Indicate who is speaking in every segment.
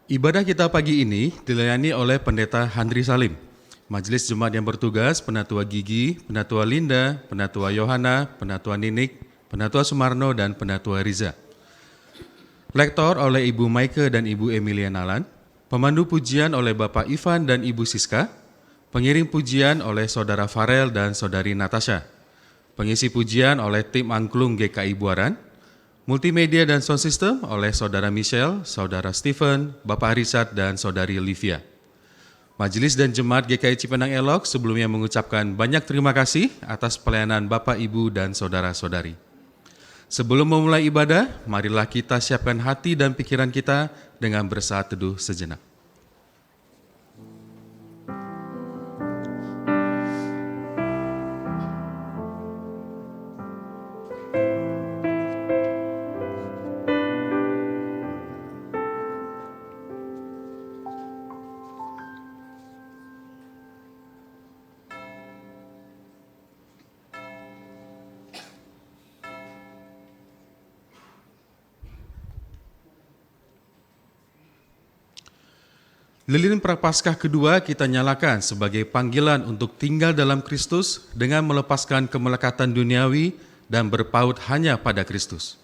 Speaker 1: Ibadah kita pagi ini dilayani oleh Pendeta Handri Salim. Majelis Jemaat yang bertugas, Penatua Gigi, Penatua Linda, Penatua Yohana, Penatua Ninik, Penatua Sumarno, dan Penatua Riza. Lektor oleh Ibu Maike dan Ibu Emilia Nalan, pemandu pujian oleh Bapak Ivan dan Ibu Siska, pengiring pujian oleh Saudara Farel dan Saudari Natasha, pengisi pujian oleh tim Angklung GKI Buaran, multimedia dan sound system oleh Saudara Michelle, Saudara Stephen, Bapak Richard, dan Saudari Livia. Majelis dan Jemaat GKI Cipinang Elok sebelumnya mengucapkan banyak terima kasih atas pelayanan Bapak, Ibu, dan Saudara-saudari. Sebelum memulai ibadah, marilah kita siapkan hati dan pikiran kita dengan bersaat teduh sejenak. Lilin Prapaskah kedua kita nyalakan sebagai panggilan untuk tinggal dalam Kristus dengan melepaskan kemelekatan duniawi dan berpaut hanya pada Kristus.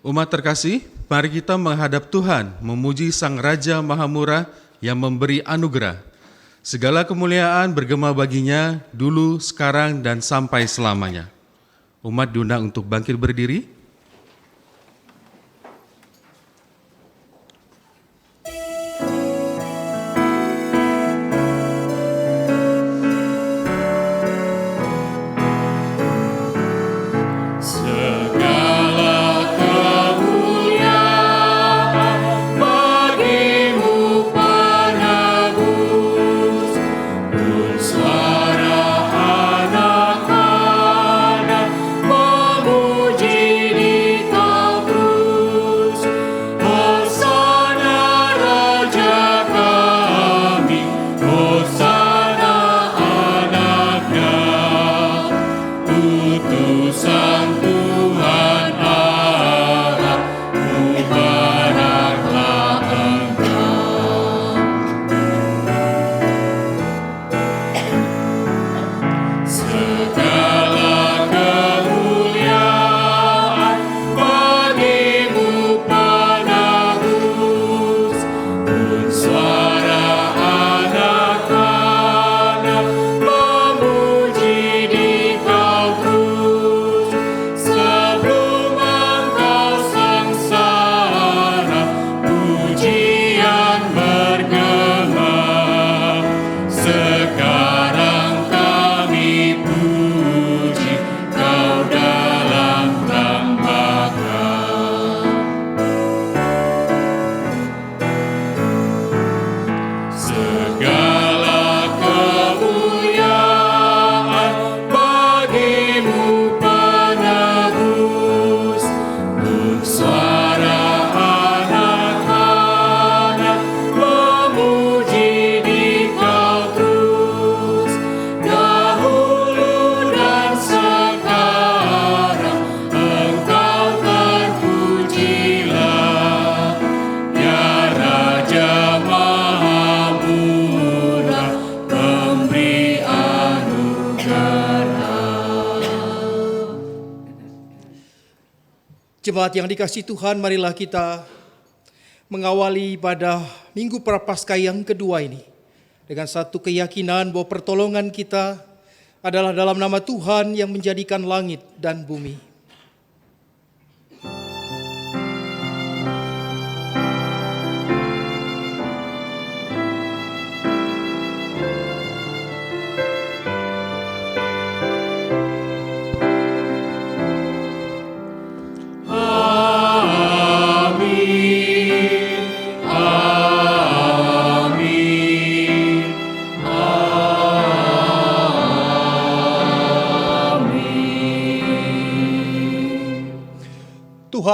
Speaker 1: Umat terkasih, mari kita menghadap Tuhan, memuji Sang Raja Mahamurah yang memberi anugerah. Segala kemuliaan bergema baginya, dulu, sekarang, dan sampai selamanya. Umat diundang untuk bangkit berdiri.
Speaker 2: Suara anak-anak memuji Jemaat yang dikasihi Tuhan, marilah kita mengawali pada Minggu Prapaskah yang kedua ini dengan satu keyakinan bahwa pertolongan kita adalah dalam nama Tuhan yang menjadikan langit dan bumi.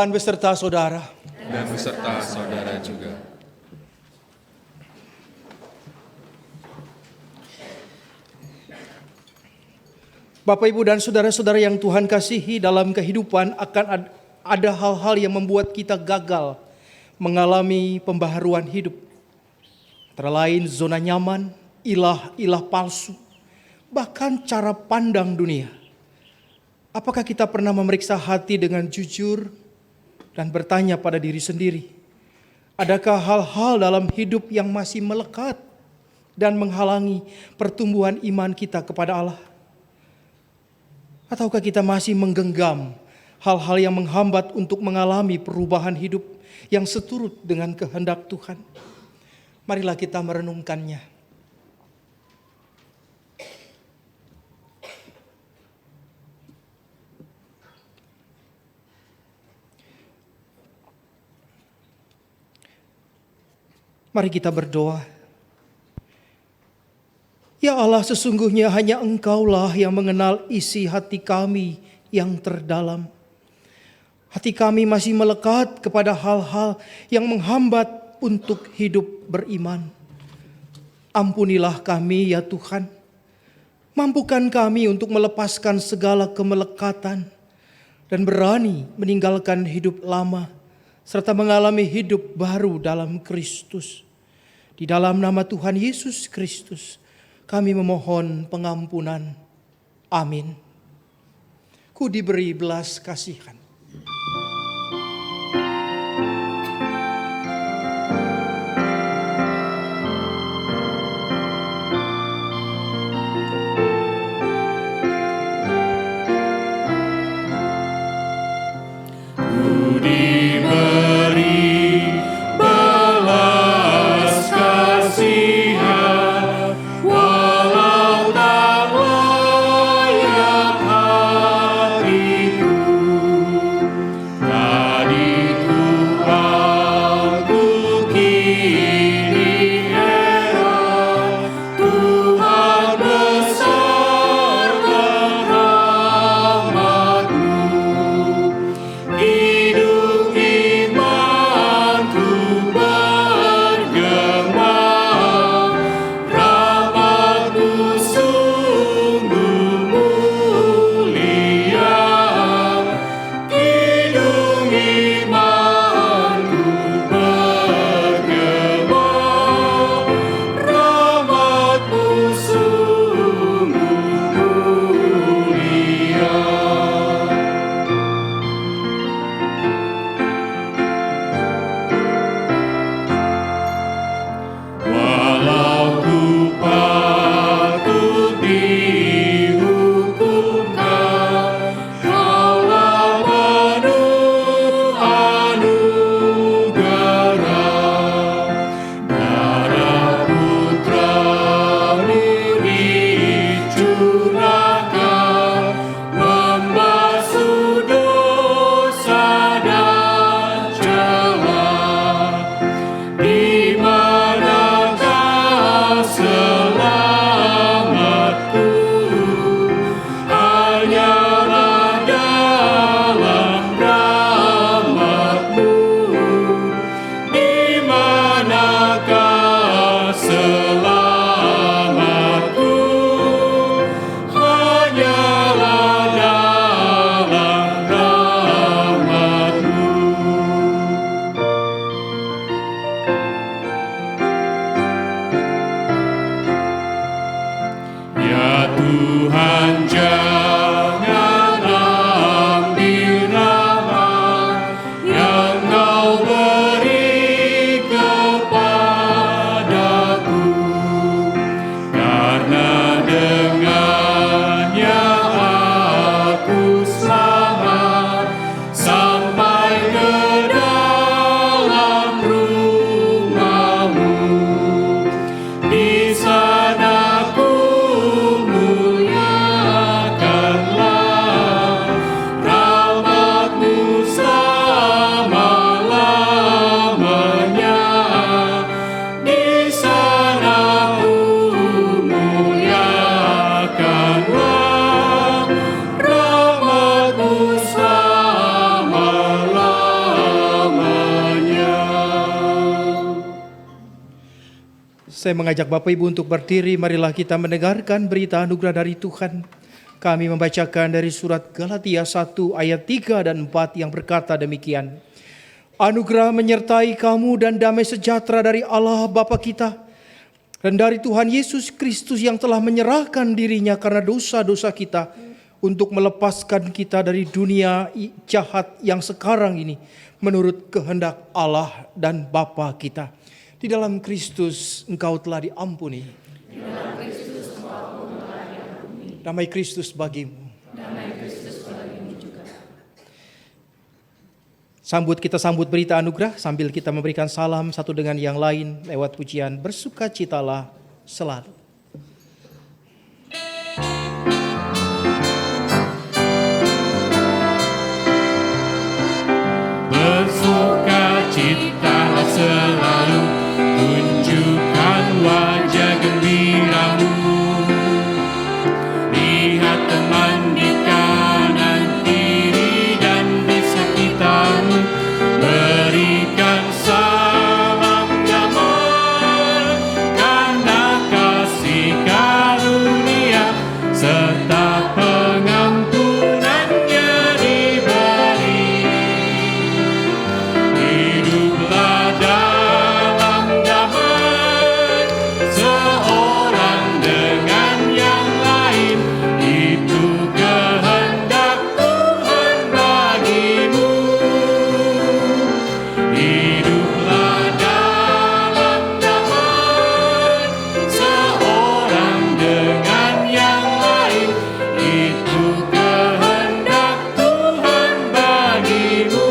Speaker 2: Tuhan beserta saudara.
Speaker 1: Dan beserta saudara juga.
Speaker 2: Bapak, Ibu, dan saudara-saudara yang Tuhan kasihi, dalam kehidupan akan ada hal-hal yang membuat kita gagal mengalami pembaharuan hidup. Antara lain zona nyaman, ilah-ilah palsu, bahkan cara pandang dunia. Apakah kita pernah memeriksa hati dengan jujur dan bertanya pada diri sendiri, adakah hal-hal dalam hidup yang masih melekat dan menghalangi pertumbuhan iman kita kepada Allah? Ataukah kita masih menggenggam hal-hal yang menghambat untuk mengalami perubahan hidup yang seturut dengan kehendak Tuhan? Marilah kita merenungkannya. Mari kita berdoa. Ya Allah, sesungguhnya hanya Engkaulah yang mengenal isi hati kami yang terdalam. Hati kami masih melekat kepada hal-hal yang menghambat untuk hidup beriman. Ampunilah kami ya Tuhan. Mampukan kami untuk melepaskan segala kemelekatan dan berani meninggalkan hidup lama, serta mengalami hidup baru dalam Kristus. Di dalam nama Tuhan Yesus Kristus, kami memohon pengampunan. Amin. Ku diberi belas kasihan. Saya mengajak Bapak Ibu untuk berdiri, marilah kita mendengarkan berita anugerah dari Tuhan. Kami membacakan dari surat Galatia 1 ayat 3 dan 4 yang berkata demikian. Anugerah menyertai kamu dan damai sejahtera dari Allah Bapa kita dan dari Tuhan Yesus Kristus yang telah menyerahkan dirinya karena dosa-dosa kita untuk melepaskan kita dari dunia jahat yang sekarang ini menurut kehendak Allah dan Bapa kita. Di dalam Kristus engkau telah diampuni.
Speaker 3: Di dalam Kristus engkau pun telah diampuni.
Speaker 2: Damai Kristus bagimu.
Speaker 3: Damai Kristus bagimu juga.
Speaker 2: Kita sambut berita anugerah sambil kita memberikan salam satu dengan yang lain lewat pujian Bersukacitalah Selalu.
Speaker 4: Bersukacitalah selalu, tunjukkan wajah gembiramu. Lihat teman di kanan kiri dan di sekitarmu, berikan salam damai karena kasih karunia serta pengampunannya diberi. Hiduplah dalam damai seorang dengan yang lain, itu kehendak Tuhan bagimu. Hiduplah dalam damai seorang dengan yang lain, itu kehendak Tuhan bagimu.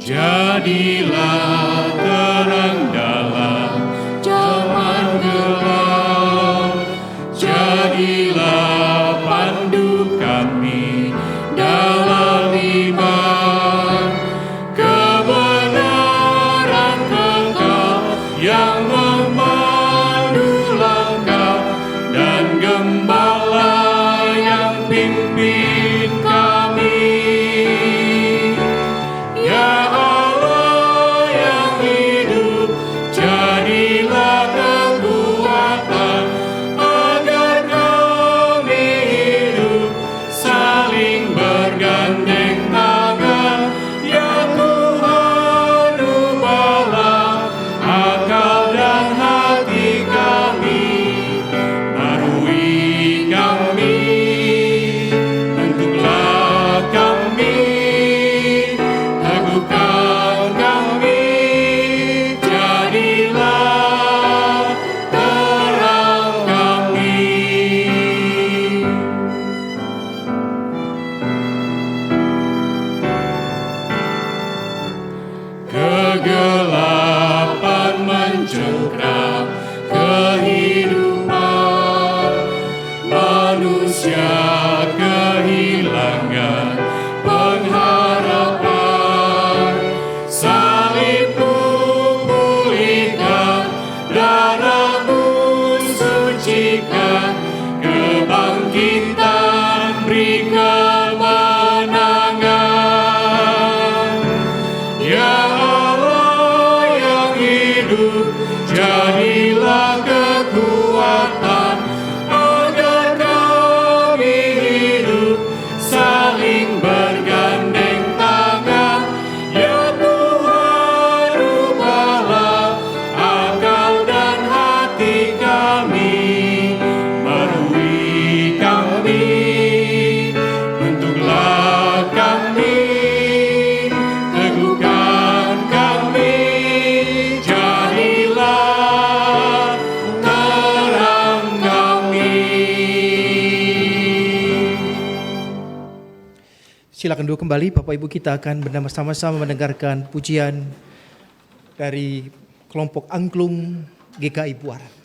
Speaker 4: Jadilah terang dalam zaman gelap, jadilah pandu kami dalam iman, kebenaran kekal yang memandu langkah, dan gembala yang pimpin kami. Ya Allah yang hidup, jadilah kekuatan agar kami hidup saling bergandeng tangan. Ya Tuhan, ubahlah akal dan hati kami, barui kami, bentuklah kami, teguhkan kami, jadilah terang kami. Kegelapan mencengkram kehidupan, manusia kehilangan pengharapan. Salibmu pulihkan, darahmu sucikan, kebangkitan beri kemenangan. Ya Allah yang hidup, jadilah kekuatan agar kami hidup saling bergandeng tangan. Ya Tuhan, ubahlah akal dan hati kami, barui kami, bentuklah kami, teguhkan kami, jadilah terang kami.
Speaker 2: Silakan duduk kembali, Bapak Ibu, kita akan bersama-sama mendengarkan pujian dari kelompok angklung GKI Buaran.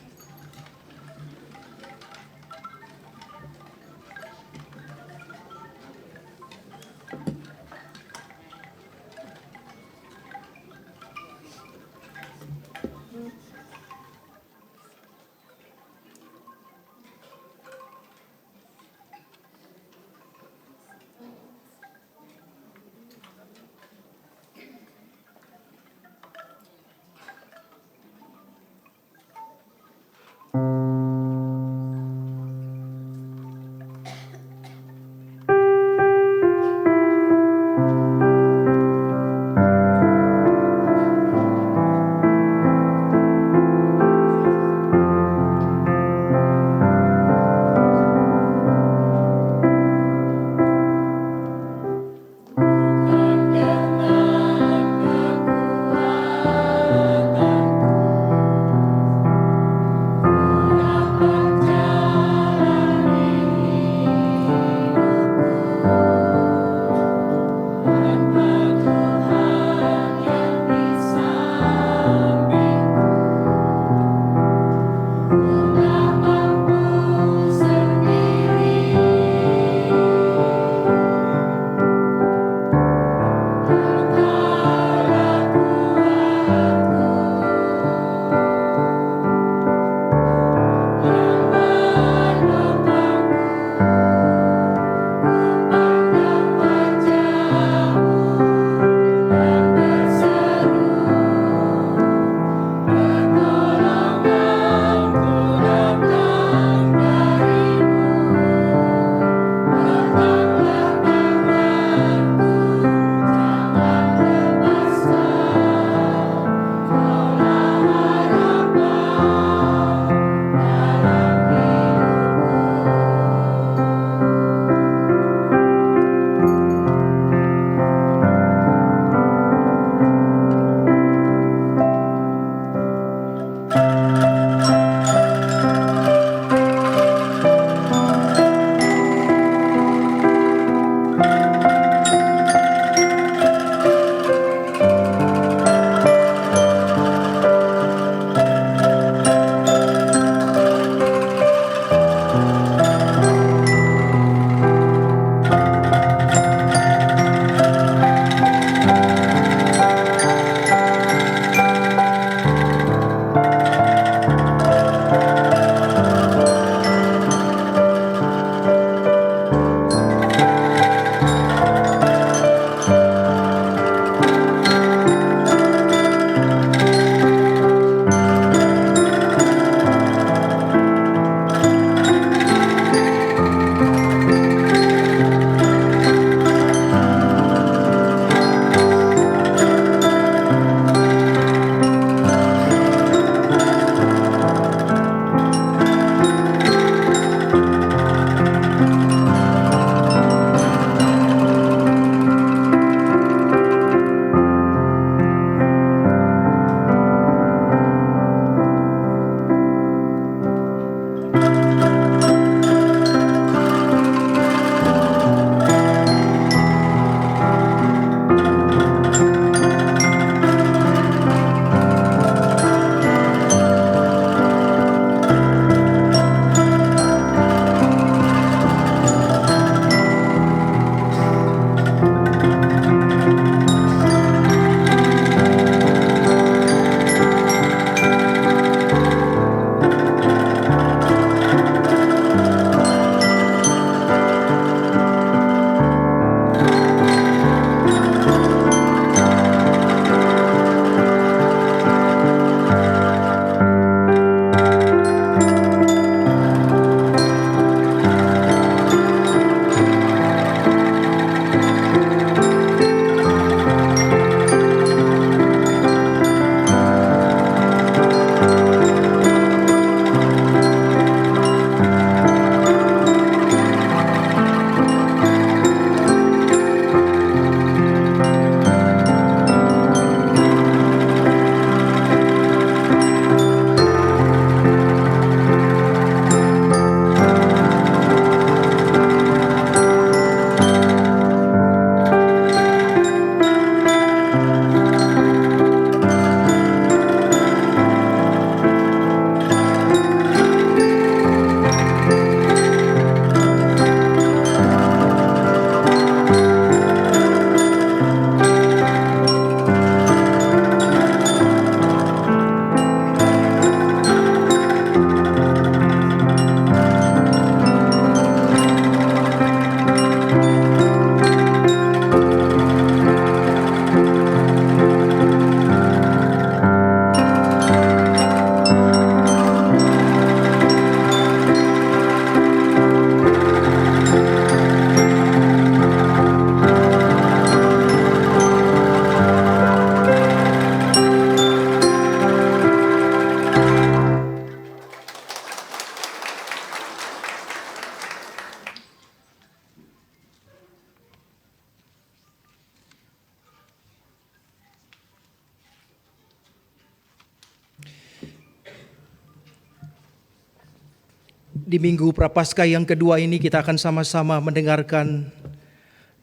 Speaker 2: Di Minggu Prapaskah yang kedua ini kita akan sama-sama mendengarkan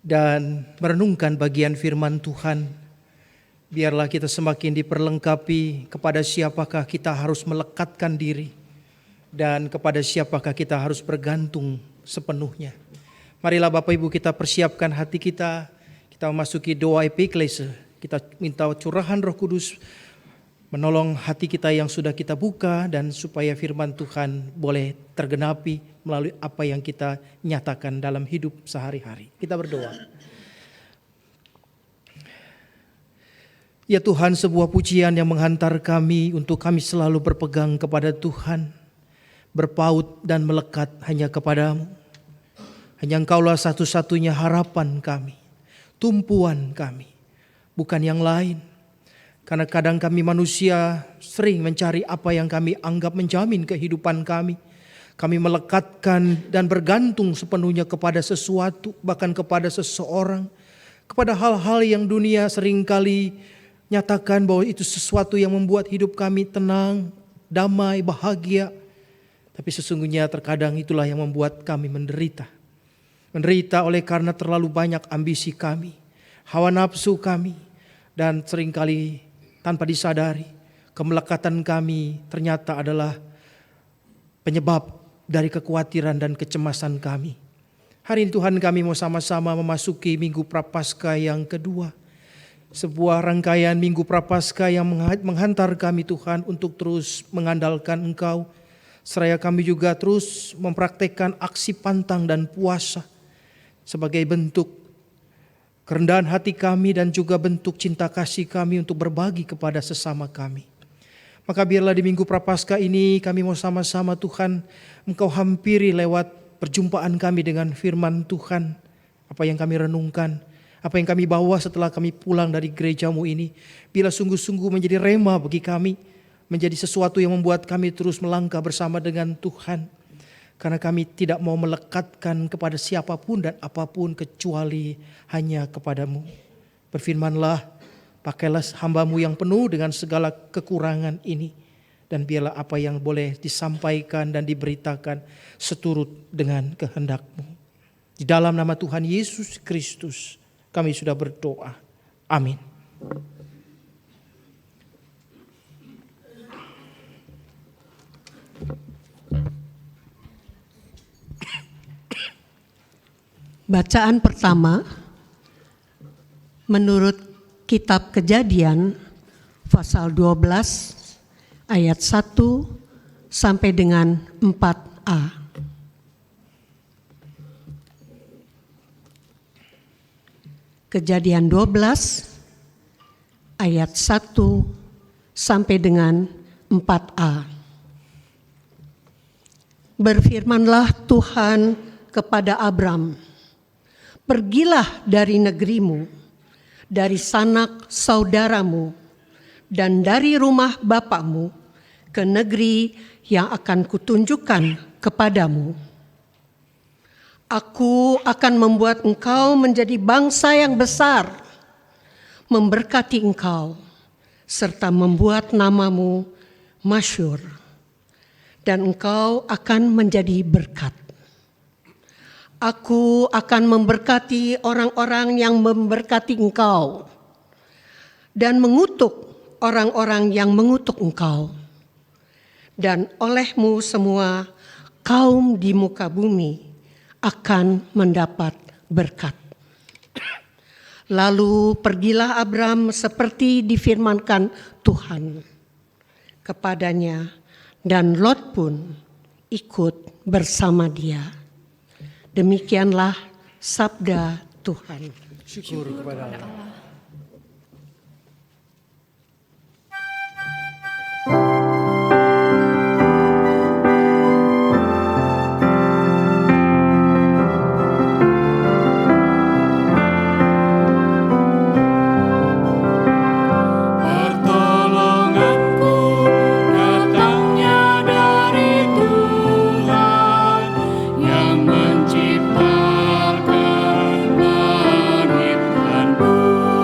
Speaker 2: dan merenungkan bagian firman Tuhan. Biarlah kita semakin diperlengkapi kepada siapakah kita harus melekatkan diri dan kepada siapakah kita harus bergantung sepenuhnya. Marilah Bapak Ibu kita persiapkan hati kita memasuki doa epiklese. Kita minta curahan Roh Kudus menolong hati kita yang sudah kita buka dan supaya firman Tuhan boleh tergenapi melalui apa yang kita nyatakan dalam hidup sehari-hari. Kita berdoa. Ya Tuhan, sebuah pujian yang menghantar kami untuk kami selalu berpegang kepada Tuhan, berpaut dan melekat hanya kepadamu. Hanya Engkaulah satu-satunya harapan kami, tumpuan kami, bukan yang lain. Karena kadang kami manusia sering mencari apa yang kami anggap menjamin kehidupan kami. Kami melekatkan dan bergantung sepenuhnya kepada sesuatu, bahkan kepada seseorang. Kepada hal-hal yang dunia seringkali nyatakan bahwa itu sesuatu yang membuat hidup kami tenang, damai, bahagia. Tapi sesungguhnya terkadang itulah yang membuat kami menderita. Menderita oleh karena terlalu banyak ambisi kami, hawa nafsu kami, dan seringkali tanpa disadari kemelekatan kami ternyata adalah penyebab dari kekhawatiran dan kecemasan kami. Hari ini Tuhan, kami mau sama-sama memasuki Minggu Prapaskah yang kedua. Sebuah rangkaian Minggu Prapaskah yang menghantar kami Tuhan untuk terus mengandalkan Engkau. Seraya kami juga terus mempraktekkan aksi pantang dan puasa sebagai bentuk kerendahan hati kami dan juga bentuk cinta kasih kami untuk berbagi kepada sesama kami. Maka biarlah di Minggu Prapaskah ini kami mau sama-sama Tuhan, Engkau hampiri lewat perjumpaan kami dengan firman Tuhan. Apa yang kami renungkan, apa yang kami bawa setelah kami pulang dari gerejamu ini, bila sungguh-sungguh menjadi rema bagi kami, menjadi sesuatu yang membuat kami terus melangkah bersama dengan Tuhan. Karena kami tidak mau melekatkan kepada siapapun dan apapun kecuali hanya kepadamu. Berfirmanlah, pakailah hamba-Mu yang penuh dengan segala kekurangan ini. Dan biarlah apa yang boleh disampaikan dan diberitakan seturut dengan kehendak-Mu. Di dalam nama Tuhan Yesus Kristus kami sudah berdoa. Amin.
Speaker 5: Bacaan pertama menurut Kitab Kejadian pasal 12 ayat 1 sampai dengan 4a. Kejadian 12 ayat 1 sampai dengan 4a. Berfirmanlah Tuhan kepada Abram, pergilah dari negerimu, dari sanak saudaramu, dan dari rumah bapakmu ke negeri yang akan kutunjukkan kepadamu. Aku akan membuat engkau menjadi bangsa yang besar, memberkati engkau, serta membuat namamu masyhur, dan engkau akan menjadi berkat. Aku akan memberkati orang-orang yang memberkati engkau dan mengutuk orang-orang yang mengutuk engkau. Dan olehmu semua kaum di muka bumi akan mendapat berkat. Lalu pergilah Abram seperti difirmankan Tuhan kepadanya, dan Lot pun ikut bersama dia. Demikianlah sabda Tuhan.
Speaker 2: Syukur kepada Allah.
Speaker 4: Menciptakan langit dan bumi.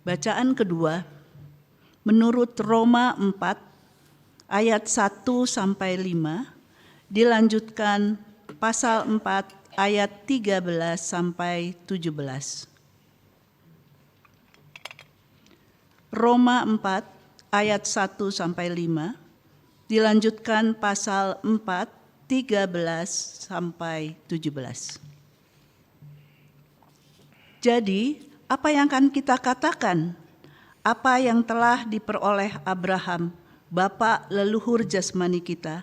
Speaker 3: Bacaan kedua, menurut Roma 4 ayat 1 sampai 5, dilanjutkan pasal 4 ayat 13 sampai 17. Roma 4 ayat 1 sampai 5, dilanjutkan pasal 4 13 sampai 17. Jadi, apa yang akan kita katakan? Apa yang telah diperoleh Abraham, bapa leluhur jasmani kita?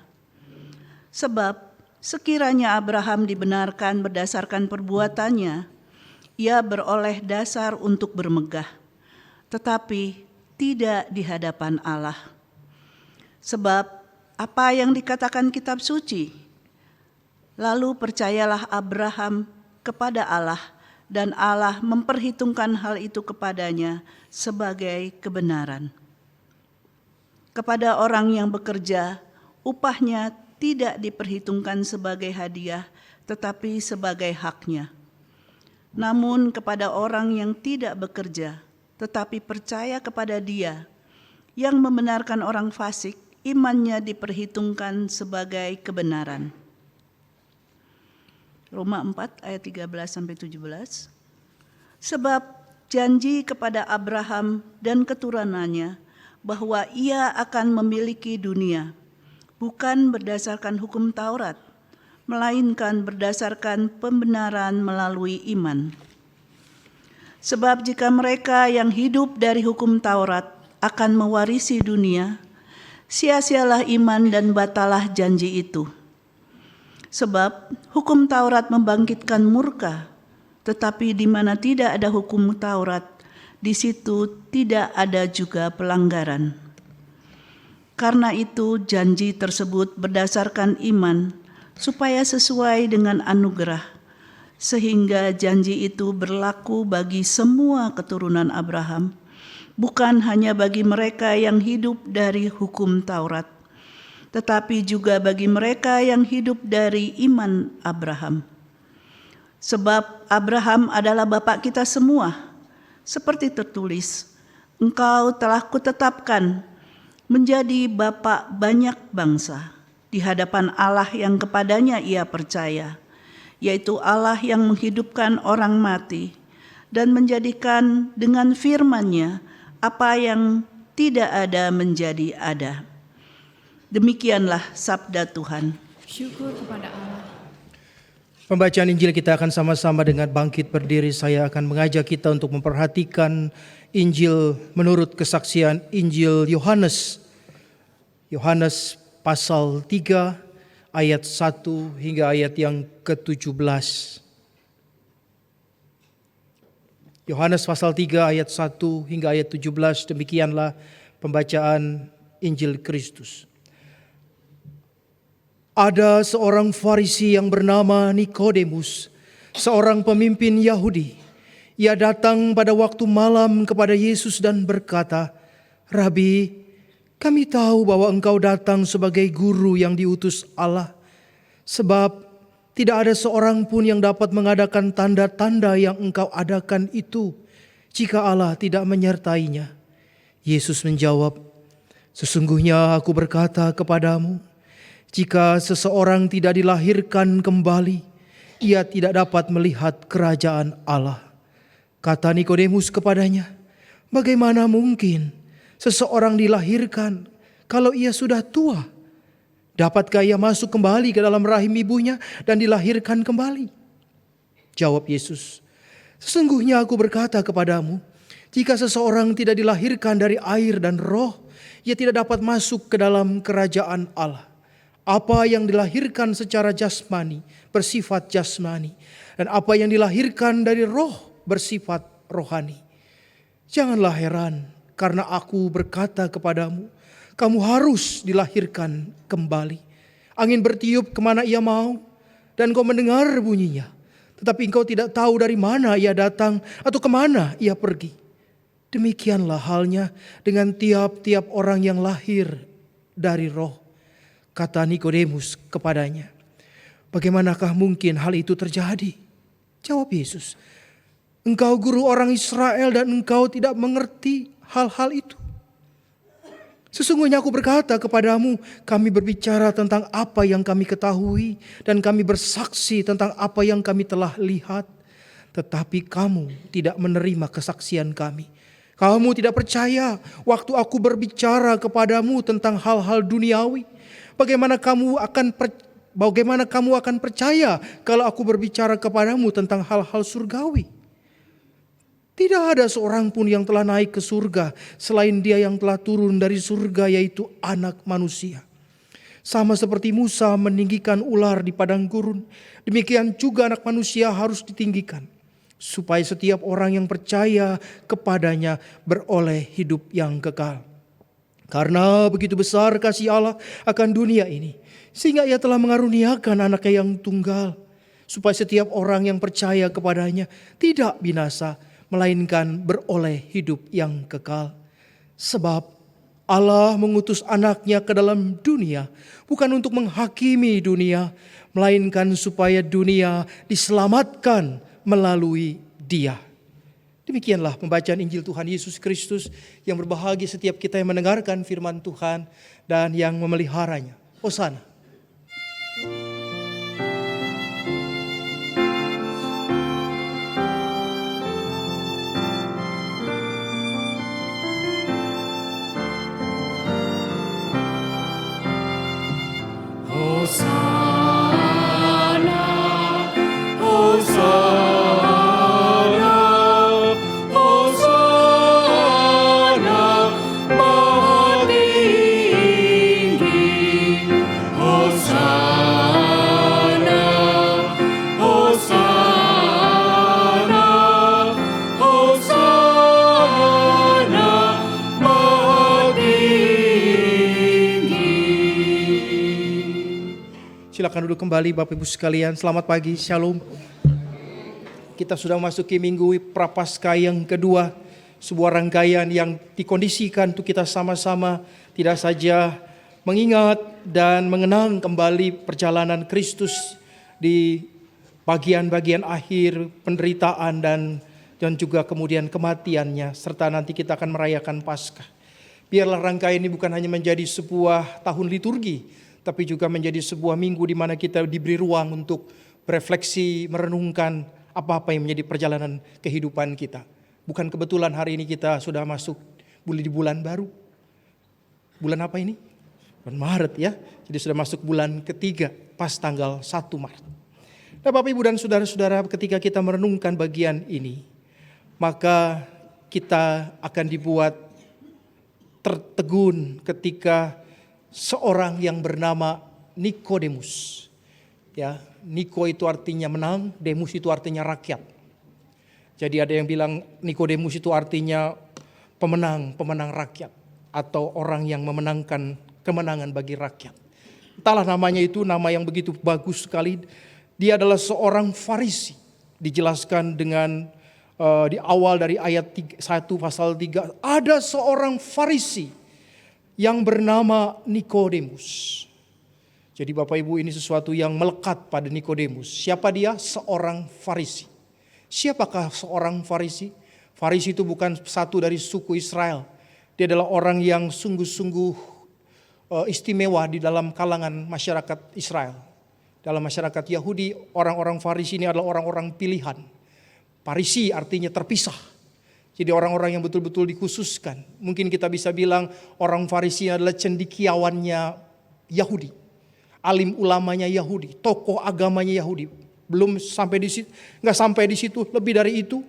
Speaker 3: Sebab sekiranya Abraham dibenarkan berdasarkan perbuatannya, ia beroleh dasar untuk bermegah, tetapi tidak di hadapan Allah. Sebab apa yang dikatakan kitab suci? Lalu percayalah Abraham kepada Allah, dan Allah memperhitungkan hal itu kepadanya sebagai kebenaran. Kepada orang yang bekerja, upahnya tidak diperhitungkan sebagai hadiah, tetapi sebagai haknya. Namun kepada orang yang tidak bekerja, tetapi percaya kepada Dia yang membenarkan orang fasik, imannya diperhitungkan sebagai kebenaran. Roma 4 ayat 13-17. Sebab janji kepada Abraham dan keturunannya bahwa ia akan memiliki dunia, bukan berdasarkan hukum Taurat, melainkan berdasarkan pembenaran melalui iman. Sebab jika mereka yang hidup dari hukum Taurat akan mewarisi dunia, sia-sialah iman dan batalah janji itu. Sebab hukum Taurat membangkitkan murka, tetapi di mana tidak ada hukum Taurat, di situ tidak ada juga pelanggaran. Karena itu janji tersebut berdasarkan iman, supaya sesuai dengan anugerah, sehingga janji itu berlaku bagi semua keturunan Abraham, bukan hanya bagi mereka yang hidup dari hukum Taurat, tetapi juga bagi mereka yang hidup dari iman Abraham. Sebab Abraham adalah bapa kita semua, seperti tertulis, "Engkau telah kutetapkan menjadi bapa banyak bangsa di hadapan Allah yang kepadanya ia percaya, yaitu Allah yang menghidupkan orang mati dan menjadikan dengan firman-Nya apa yang tidak ada menjadi ada." Demikianlah sabda Tuhan.
Speaker 6: Syukur kepada Allah.
Speaker 2: Pembacaan Injil kita akan sama-sama dengan bangkit berdiri. Saya akan mengajak kita untuk memperhatikan Injil menurut kesaksian Injil Yohanes. Yohanes pasal 3 ayat 1 hingga ayat yang ke-17. Yohanes pasal 3 ayat 1 hingga ayat 17, demikianlah pembacaan Injil Kristus. Ada seorang Farisi yang bernama Nikodemus, seorang pemimpin Yahudi. Ia datang pada waktu malam kepada Yesus dan berkata, "Rabi, kami tahu bahwa engkau datang sebagai guru yang diutus Allah, sebab tidak ada seorang pun yang dapat mengadakan tanda-tanda yang engkau adakan itu, jika Allah tidak menyertainya." Yesus menjawab, "Sesungguhnya aku berkata kepadamu, jika seseorang tidak dilahirkan kembali, ia tidak dapat melihat kerajaan Allah." Kata Nikodemus kepadanya, "Bagaimana mungkin seseorang dilahirkan kalau ia sudah tua? Dapatkah ia masuk kembali ke dalam rahim ibunya dan dilahirkan kembali?" Jawab Yesus, "Sesungguhnya aku berkata kepadamu, jika seseorang tidak dilahirkan dari air dan roh, ia tidak dapat masuk ke dalam kerajaan Allah. Apa yang dilahirkan secara jasmani bersifat jasmani, dan apa yang dilahirkan dari roh bersifat rohani. Janganlah heran karena aku berkata kepadamu, kamu harus dilahirkan kembali. Angin bertiup kemana ia mau, dan kau mendengar bunyinya, tetapi engkau tidak tahu dari mana ia datang atau kemana ia pergi. Demikianlah halnya dengan tiap-tiap orang yang lahir dari roh." Kata Nikodemus kepadanya, "Bagaimanakah mungkin hal itu terjadi?" Jawab Yesus, Engkau guru orang Israel dan engkau tidak mengerti hal-hal itu. Sesungguhnya aku berkata kepadamu, kami berbicara tentang apa yang kami ketahui dan kami bersaksi tentang apa yang kami telah lihat. Tetapi kamu tidak menerima kesaksian kami. Kamu tidak percaya waktu aku berbicara kepadamu tentang hal-hal duniawi. Bagaimana kamu akan percaya kalau aku berbicara kepadamu tentang hal-hal surgawi? Tidak ada seorang pun yang telah naik ke surga selain Dia yang telah turun dari surga, yaitu Anak Manusia. Sama seperti Musa meninggikan ular di padang gurun, demikian juga Anak Manusia harus ditinggikan, supaya setiap orang yang percaya kepadanya beroleh hidup yang kekal. Karena begitu besar kasih Allah akan dunia ini, sehingga Ia telah mengaruniakan Anaknya yang tunggal, supaya setiap orang yang percaya kepadanya tidak binasa, melainkan beroleh hidup yang kekal. Sebab Allah mengutus Anaknya ke dalam dunia, bukan untuk menghakimi dunia, melainkan supaya dunia diselamatkan melalui Dia. Demikianlah pembacaan Injil Tuhan Yesus Kristus, yang berbahagia setiap kita yang mendengarkan firman Tuhan dan yang memeliharanya. Hosana.
Speaker 4: Hosana, Hosana, Hosana, Maha Tinggi. Hosana, Hosana, Hosana, Maha Tinggi.
Speaker 2: Silakan duduk kembali Bapak Ibu sekalian. Selamat pagi, Shalom. Kita sudah memasuki minggu Prapaskah yang kedua, sebuah rangkaian yang dikondisikan untuk kita sama-sama tidak saja mengingat dan mengenang kembali perjalanan Kristus di bagian-bagian akhir penderitaan dan juga kemudian kematiannya, serta nanti kita akan merayakan Paskah. Biarlah rangkaian ini bukan hanya menjadi sebuah tahun liturgi, tapi juga menjadi sebuah minggu di mana kita diberi ruang untuk berefleksi, merenungkan apa-apa yang menjadi perjalanan kehidupan kita. Bukan kebetulan hari ini kita sudah masuk di bulan baru. Bulan apa ini? Bulan Maret ya. Jadi sudah masuk bulan ketiga, pas tanggal 1 Maret. Nah Bapak Ibu dan Saudara-saudara, ketika kita merenungkan bagian ini, maka kita akan dibuat tertegun ketika seorang yang bernama Nikodemus. Ya, Niko itu artinya menang, Demus itu artinya rakyat. Jadi ada yang bilang Nikodemus itu artinya pemenang rakyat, atau orang yang memenangkan kemenangan bagi rakyat. Entahlah namanya itu, nama yang begitu bagus sekali. Dia adalah seorang Farisi. Dijelaskan dengan di awal dari ayat 1 pasal 3, ada seorang Farisi yang bernama Nikodemus. Jadi Bapak Ibu, ini sesuatu yang melekat pada Nikodemus. Siapa dia? Seorang Farisi. Siapakah seorang Farisi? Farisi itu bukan satu dari suku Israel. Dia adalah orang yang sungguh-sungguh istimewa di dalam kalangan masyarakat Israel. Dalam masyarakat Yahudi, orang-orang Farisi ini adalah orang-orang pilihan. Farisi artinya terpisah. Jadi orang-orang yang betul-betul dikhususkan. Mungkin kita bisa bilang orang Farisi adalah cendekiawannya Yahudi, alim ulamanya Yahudi, tokoh agamanya Yahudi. Belum sampai di situ, nggak sampai di situ, lebih dari itu.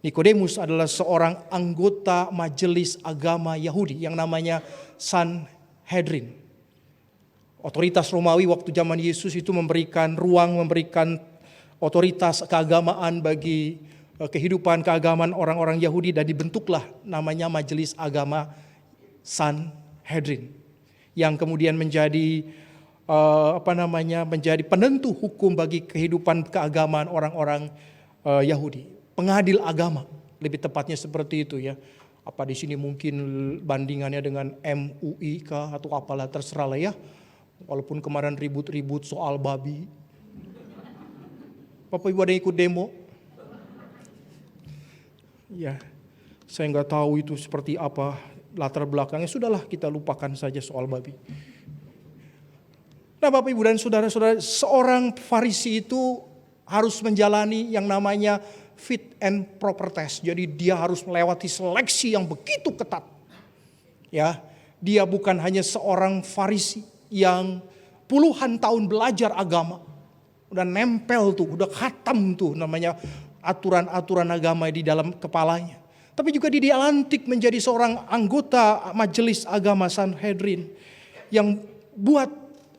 Speaker 2: Nikodemus adalah seorang anggota majelis agama Yahudi yang namanya Sanhedrin. Otoritas Romawi waktu zaman Yesus itu memberikan ruang, memberikan otoritas keagamaan bagi kehidupan keagamaan orang-orang Yahudi, dan dibentuklah namanya Majelis Agama Sanhedrin yang kemudian menjadi menjadi penentu hukum bagi kehidupan keagamaan orang-orang Yahudi. Pengadil agama, lebih tepatnya seperti itu ya. Apa di sini mungkin bandingannya dengan MUI kah atau apalah, terserah lah ya. Walaupun kemarin ribut-ribut soal babi. Bapak Ibu ada yang ikut demo? Ya, saya nggak tahu itu seperti apa latar belakangnya. Sudahlah, kita lupakan saja soal babi. Nah, Bapak Ibu dan saudara-saudara, seorang Farisi itu harus menjalani yang namanya fit and proper test. Jadi dia harus melewati seleksi yang begitu ketat. Ya, dia bukan hanya seorang Farisi yang puluhan tahun belajar agama, udah nempel tuh, udah khatam tuh namanya aturan-aturan agama di dalam kepalanya. Tapi juga dia dilantik menjadi seorang anggota majelis agama Sanhedrin yang buat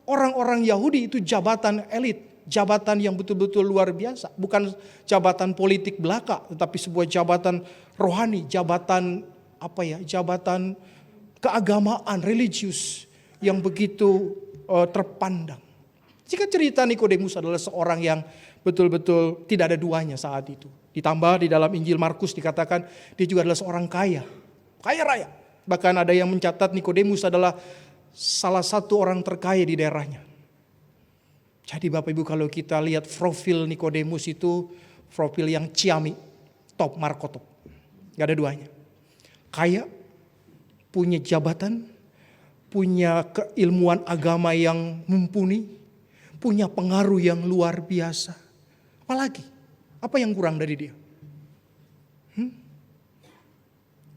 Speaker 2: orang-orang Yahudi itu jabatan elit, jabatan yang betul-betul luar biasa. Bukan jabatan politik belaka, tetapi sebuah jabatan rohani, jabatan jabatan keagamaan, religius yang begitu terpandang. Jika cerita Nikodemus adalah seorang yang betul-betul tidak ada duanya saat itu. Ditambah di dalam Injil Markus dikatakan dia juga adalah seorang kaya raya. Bahkan ada yang mencatat Nikodemus adalah salah satu orang terkaya di daerahnya. Jadi Bapak Ibu, kalau kita lihat profil Nikodemus itu profil yang ciami, top markotop. Gak ada duanya. Kaya, punya jabatan, punya keilmuan agama yang mumpuni, punya pengaruh yang luar biasa. Apalagi? Apa yang kurang dari dia?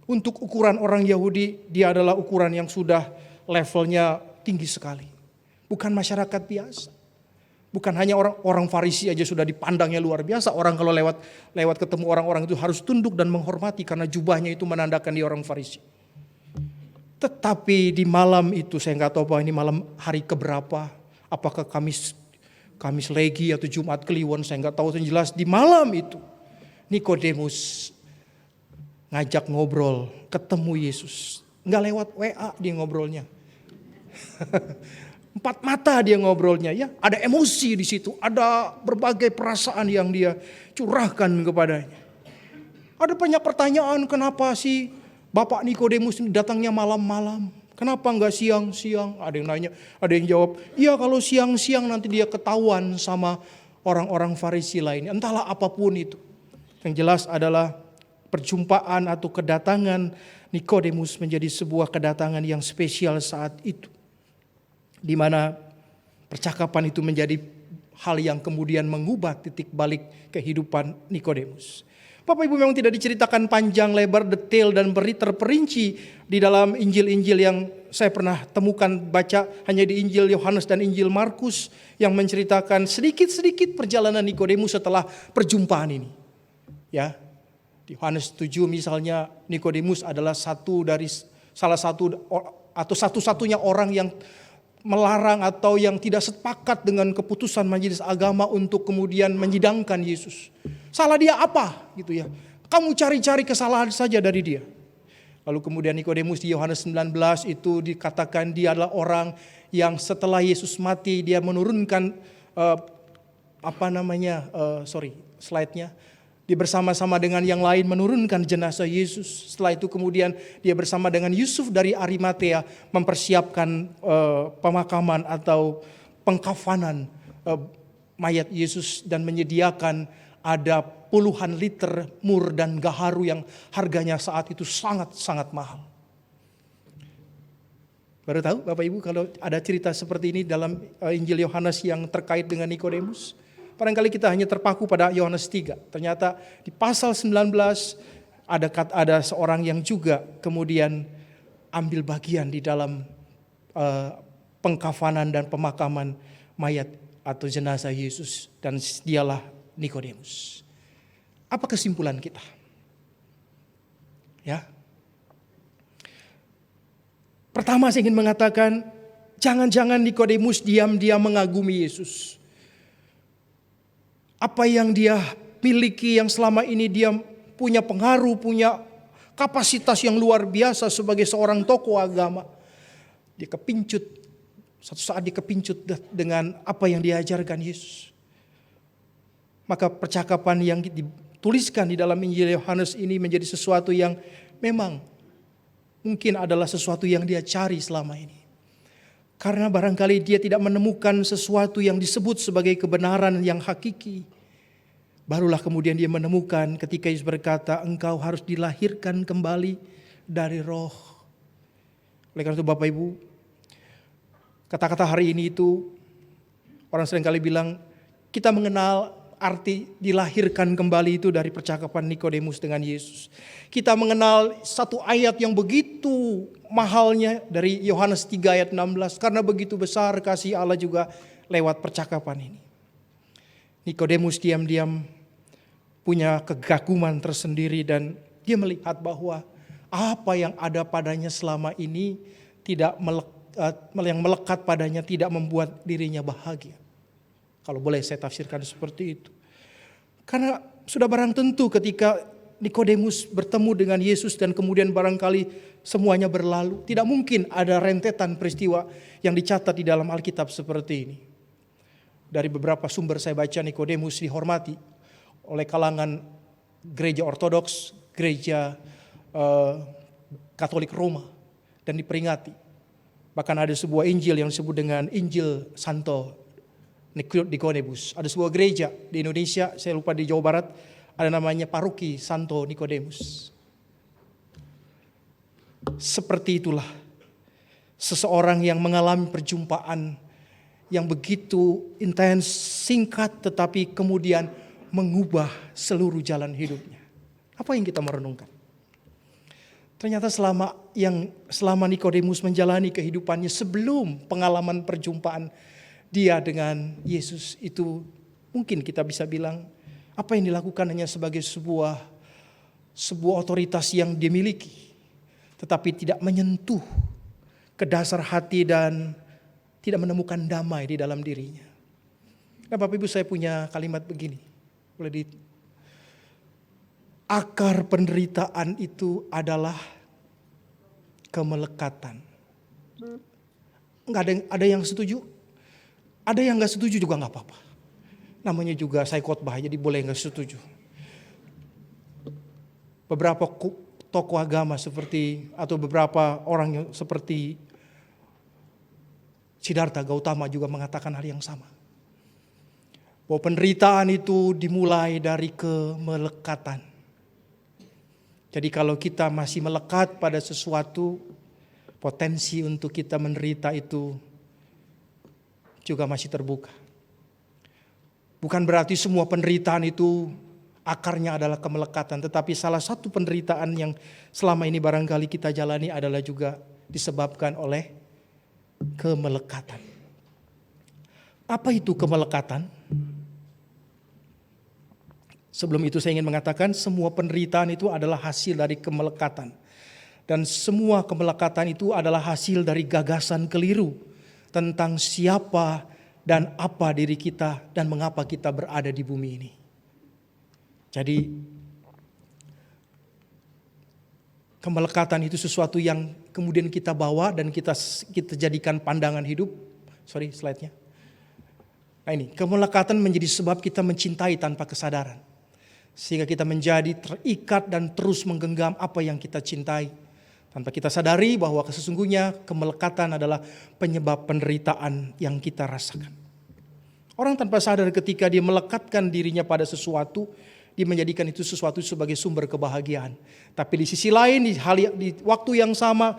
Speaker 2: Untuk ukuran orang Yahudi, dia adalah ukuran yang sudah levelnya tinggi sekali. Bukan masyarakat biasa. Bukan hanya orang Farisi aja sudah dipandangnya luar biasa. Orang kalau lewat ketemu orang-orang itu harus tunduk dan menghormati karena jubahnya itu menandakan dia orang Farisi. Tetapi di malam itu, saya nggak tahu apa ini malam hari keberapa, apakah Kamis Legi atau Jumat Kliwon, saya nggak tahu. Yang jelas di malam itu Nikodemus ngajak ngobrol, ketemu Yesus. Nggak lewat WA dia ngobrolnya. 4 mata dia ngobrolnya, ya. Ada emosi di situ, ada berbagai perasaan yang dia curahkan kepadanya. Ada banyak pertanyaan, kenapa sih Bapak Nikodemus ini datangnya malam-malam? Kenapa enggak siang-siang? Ada yang nanya, ada yang jawab, iya kalau siang-siang nanti dia ketahuan sama orang-orang Farisi lainnya. Entahlah apapun itu. Yang jelas adalah perjumpaan atau kedatangan Nikodemus menjadi sebuah kedatangan yang spesial saat itu. Di mana percakapan itu menjadi hal yang kemudian mengubah titik balik kehidupan Nikodemus. Bapak Ibu, memang tidak diceritakan panjang lebar, detail dan terperinci di dalam Injil-Injil yang saya pernah temukan baca, hanya di Injil Yohanes dan Injil Markus yang menceritakan sedikit-sedikit perjalanan Nikodemus setelah perjumpaan ini. Ya, di Yohanes 7 misalnya Nikodemus adalah salah satu atau satu-satunya orang yang melarang atau yang tidak sepakat dengan keputusan majelis agama untuk kemudian menyidangkan Yesus. Salah dia apa gitu ya? Kamu cari-cari kesalahan saja dari dia. Lalu kemudian Nikodemus di Yohanes 19 itu dikatakan dia adalah orang yang setelah Yesus mati dia menurunkan slide-nya. Dia bersama-sama dengan yang lain menurunkan jenazah Yesus. Setelah itu kemudian dia bersama dengan Yusuf dari Arimatea mempersiapkan pemakaman atau pengkafanan mayat Yesus dan menyediakan ada puluhan liter mur dan gaharu yang harganya saat itu sangat-sangat mahal. Baru tahu Bapak Ibu kalau ada cerita seperti ini dalam Injil Yohanes yang terkait dengan Nikodemus? Barangkali kita hanya terpaku pada Yohanes 3. Ternyata di pasal 19 ada seorang yang juga kemudian ambil bagian di dalam pengkafanan dan pemakaman mayat atau jenazah Yesus. Dan dialah Nikodemus. Apa kesimpulan kita? Ya. Pertama saya ingin mengatakan, jangan-jangan Nikodemus diam-diam mengagumi Yesus. Apa yang dia miliki yang selama ini dia punya pengaruh, punya kapasitas yang luar biasa sebagai seorang tokoh agama. Dia kepincut, satu saat dia kepincut dengan apa yang diajarkan Yesus. Maka percakapan yang dituliskan di dalam Injil Yohanes ini menjadi sesuatu yang memang mungkin adalah sesuatu yang dia cari selama ini. Karena barangkali dia tidak menemukan sesuatu yang disebut sebagai kebenaran yang hakiki. Barulah kemudian dia menemukan ketika Yesus berkata, engkau harus dilahirkan kembali dari roh. Oleh karena itu Bapak Ibu, kata-kata hari ini itu orang seringkali bilang kita mengenal arti dilahirkan kembali itu dari percakapan Nikodemus dengan Yesus. Kita mengenal satu ayat yang begitu mahalnya dari Yohanes 3 ayat 16. Karena begitu besar kasih Allah juga lewat percakapan ini. Nikodemus diam-diam punya kekaguman tersendiri dan dia melihat bahwa apa yang ada padanya selama ini yang melekat padanya tidak membuat dirinya bahagia. Kalau boleh saya tafsirkan seperti itu. Karena sudah barang tentu ketika Nikodemus bertemu dengan Yesus dan kemudian barangkali semuanya berlalu. Tidak mungkin ada rentetan peristiwa yang dicatat di dalam Alkitab seperti ini. Dari beberapa sumber saya baca Nikodemus dihormati oleh kalangan gereja Ortodoks, gereja Katolik Roma dan diperingati. Bahkan ada sebuah Injil yang disebut dengan Injil Santo Nikodemus. Ada sebuah gereja di Indonesia, saya lupa di Jawa Barat, ada namanya Paroki Santo Nikodemus. Seperti itulah seseorang yang mengalami perjumpaan yang begitu intens, singkat, tetapi kemudian mengubah seluruh jalan hidupnya. Apa yang kita merenungkan? Ternyata selama Nikodemus menjalani kehidupannya sebelum pengalaman perjumpaan dia dengan Yesus itu, mungkin kita bisa bilang apa yang dilakukan hanya sebagai sebuah otoritas yang dimiliki, tetapi tidak menyentuh ke dasar hati dan tidak menemukan damai di dalam dirinya. Nah, Bapak Ibu, saya punya kalimat begini. Akar penderitaan itu adalah kemelekatan. Ada yang setuju? Ada yang gak setuju juga gak apa-apa. Namanya juga saya khotbah, jadi boleh gak setuju. Beberapa tokoh agama atau beberapa orang yang seperti Siddhartha Gautama juga mengatakan hal yang sama. Bahwa penderitaan itu dimulai dari kemelekatan. Jadi kalau kita masih melekat pada sesuatu, potensi untuk kita menderita itu juga masih terbuka. Bukan berarti semua penderitaan itu akarnya adalah kemelekatan. Tetapi salah satu penderitaan yang selama ini barangkali kita jalani adalah juga disebabkan oleh kemelekatan. Apa itu kemelekatan? Sebelum itu saya ingin mengatakan semua penderitaan itu adalah hasil dari kemelekatan. Dan semua kemelekatan itu adalah hasil dari gagasan keliru tentang siapa dan apa diri kita dan mengapa kita berada di bumi ini. Jadi kemelekatan itu sesuatu yang kemudian kita bawa dan kita jadikan pandangan hidup. Sorry, slide-nya. Nah ini, kemelekatan menjadi sebab kita mencintai tanpa kesadaran. Sehingga kita menjadi terikat dan terus menggenggam apa yang kita cintai. Tanpa kita sadari bahwa sesungguhnya kemelekatan adalah penyebab penderitaan yang kita rasakan. Orang tanpa sadar ketika dia melekatkan dirinya pada sesuatu, dia menjadikan itu sesuatu sebagai sumber kebahagiaan. Tapi di sisi lain, di waktu yang sama,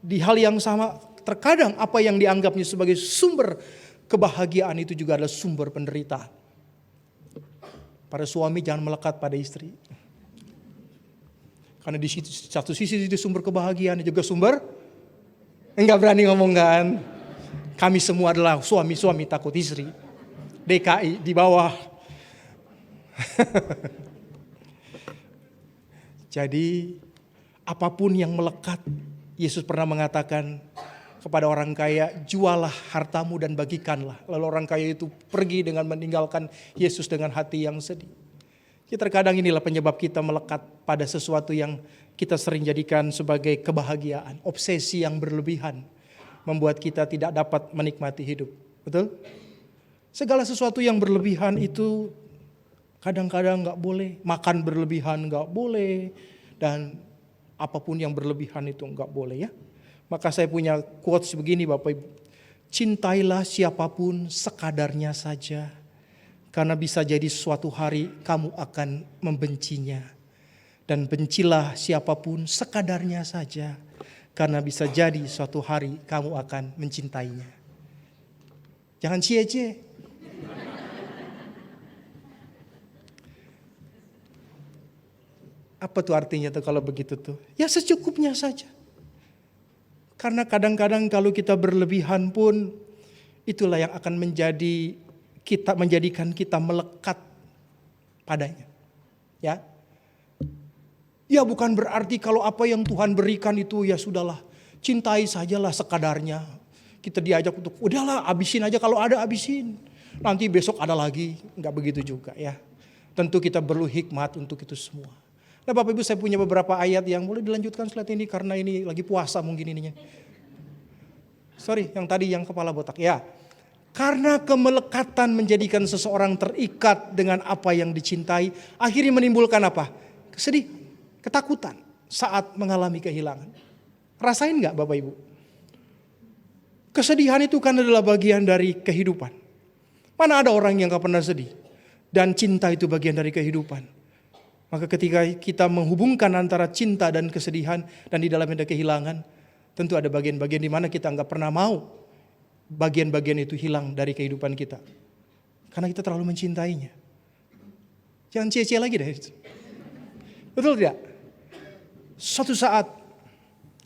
Speaker 2: di hal yang sama, terkadang apa yang dianggapnya sebagai sumber kebahagiaan itu juga adalah sumber penderitaan. Para suami jangan melekat pada istri. Karena di satu sisi itu sumber kebahagiaan, juga sumber, enggak berani ngomong kan. Kami semua adalah suami-suami takut istri. DKI di bawah. Jadi apapun yang melekat, Yesus pernah mengatakan kepada orang kaya, jualah hartamu dan bagikanlah. Lalu orang kaya itu pergi dengan meninggalkan Yesus dengan hati yang sedih. Jadi terkadang inilah penyebab kita melekat pada sesuatu yang kita sering jadikan sebagai kebahagiaan. Obsesi yang berlebihan membuat kita tidak dapat menikmati hidup. Betul? Segala sesuatu yang berlebihan itu kadang-kadang gak boleh. Makan berlebihan gak boleh. Dan apapun yang berlebihan itu gak boleh ya. Maka saya punya quotes begini Bapak Ibu. Cintailah siapapun sekadarnya saja. Karena bisa jadi suatu hari kamu akan membencinya. Dan bencilah siapapun sekadarnya saja. Karena bisa jadi suatu hari kamu akan mencintainya. Jangan cie-cie. Apa tuh artinya tuh kalau begitu tuh? Ya secukupnya saja. Karena kadang-kadang kalau kita berlebihan pun itulah yang akan menjadikan kita melekat padanya. Ya. Ya bukan berarti kalau apa yang Tuhan berikan itu ya sudahlah, cintai sajalah sekadarnya. Kita diajak untuk udahlah habisin aja, kalau ada habisin. Nanti besok ada lagi, enggak begitu juga ya. Tentu kita perlu hikmat untuk itu semua. Nah Bapak Ibu, saya punya beberapa ayat yang boleh dilanjutkan slide ini karena ini lagi puasa mungkin ininya. Sorry, yang tadi yang kepala botak ya. Karena kemelekatan menjadikan seseorang terikat dengan apa yang dicintai, akhirnya menimbulkan apa? Kesedih, ketakutan saat mengalami kehilangan. Rasain nggak Bapak Ibu? Kesedihan itu kan adalah bagian dari kehidupan. Mana ada orang yang gak pernah sedih? Dan cinta itu bagian dari kehidupan. Maka ketika kita menghubungkan antara cinta dan kesedihan dan di dalamnya ada kehilangan, tentu ada bagian-bagian di mana kita nggak pernah mau bagian-bagian itu hilang dari kehidupan kita. Karena kita terlalu mencintainya. Jangan cie-cie lagi deh. Betul tidak? Suatu saat,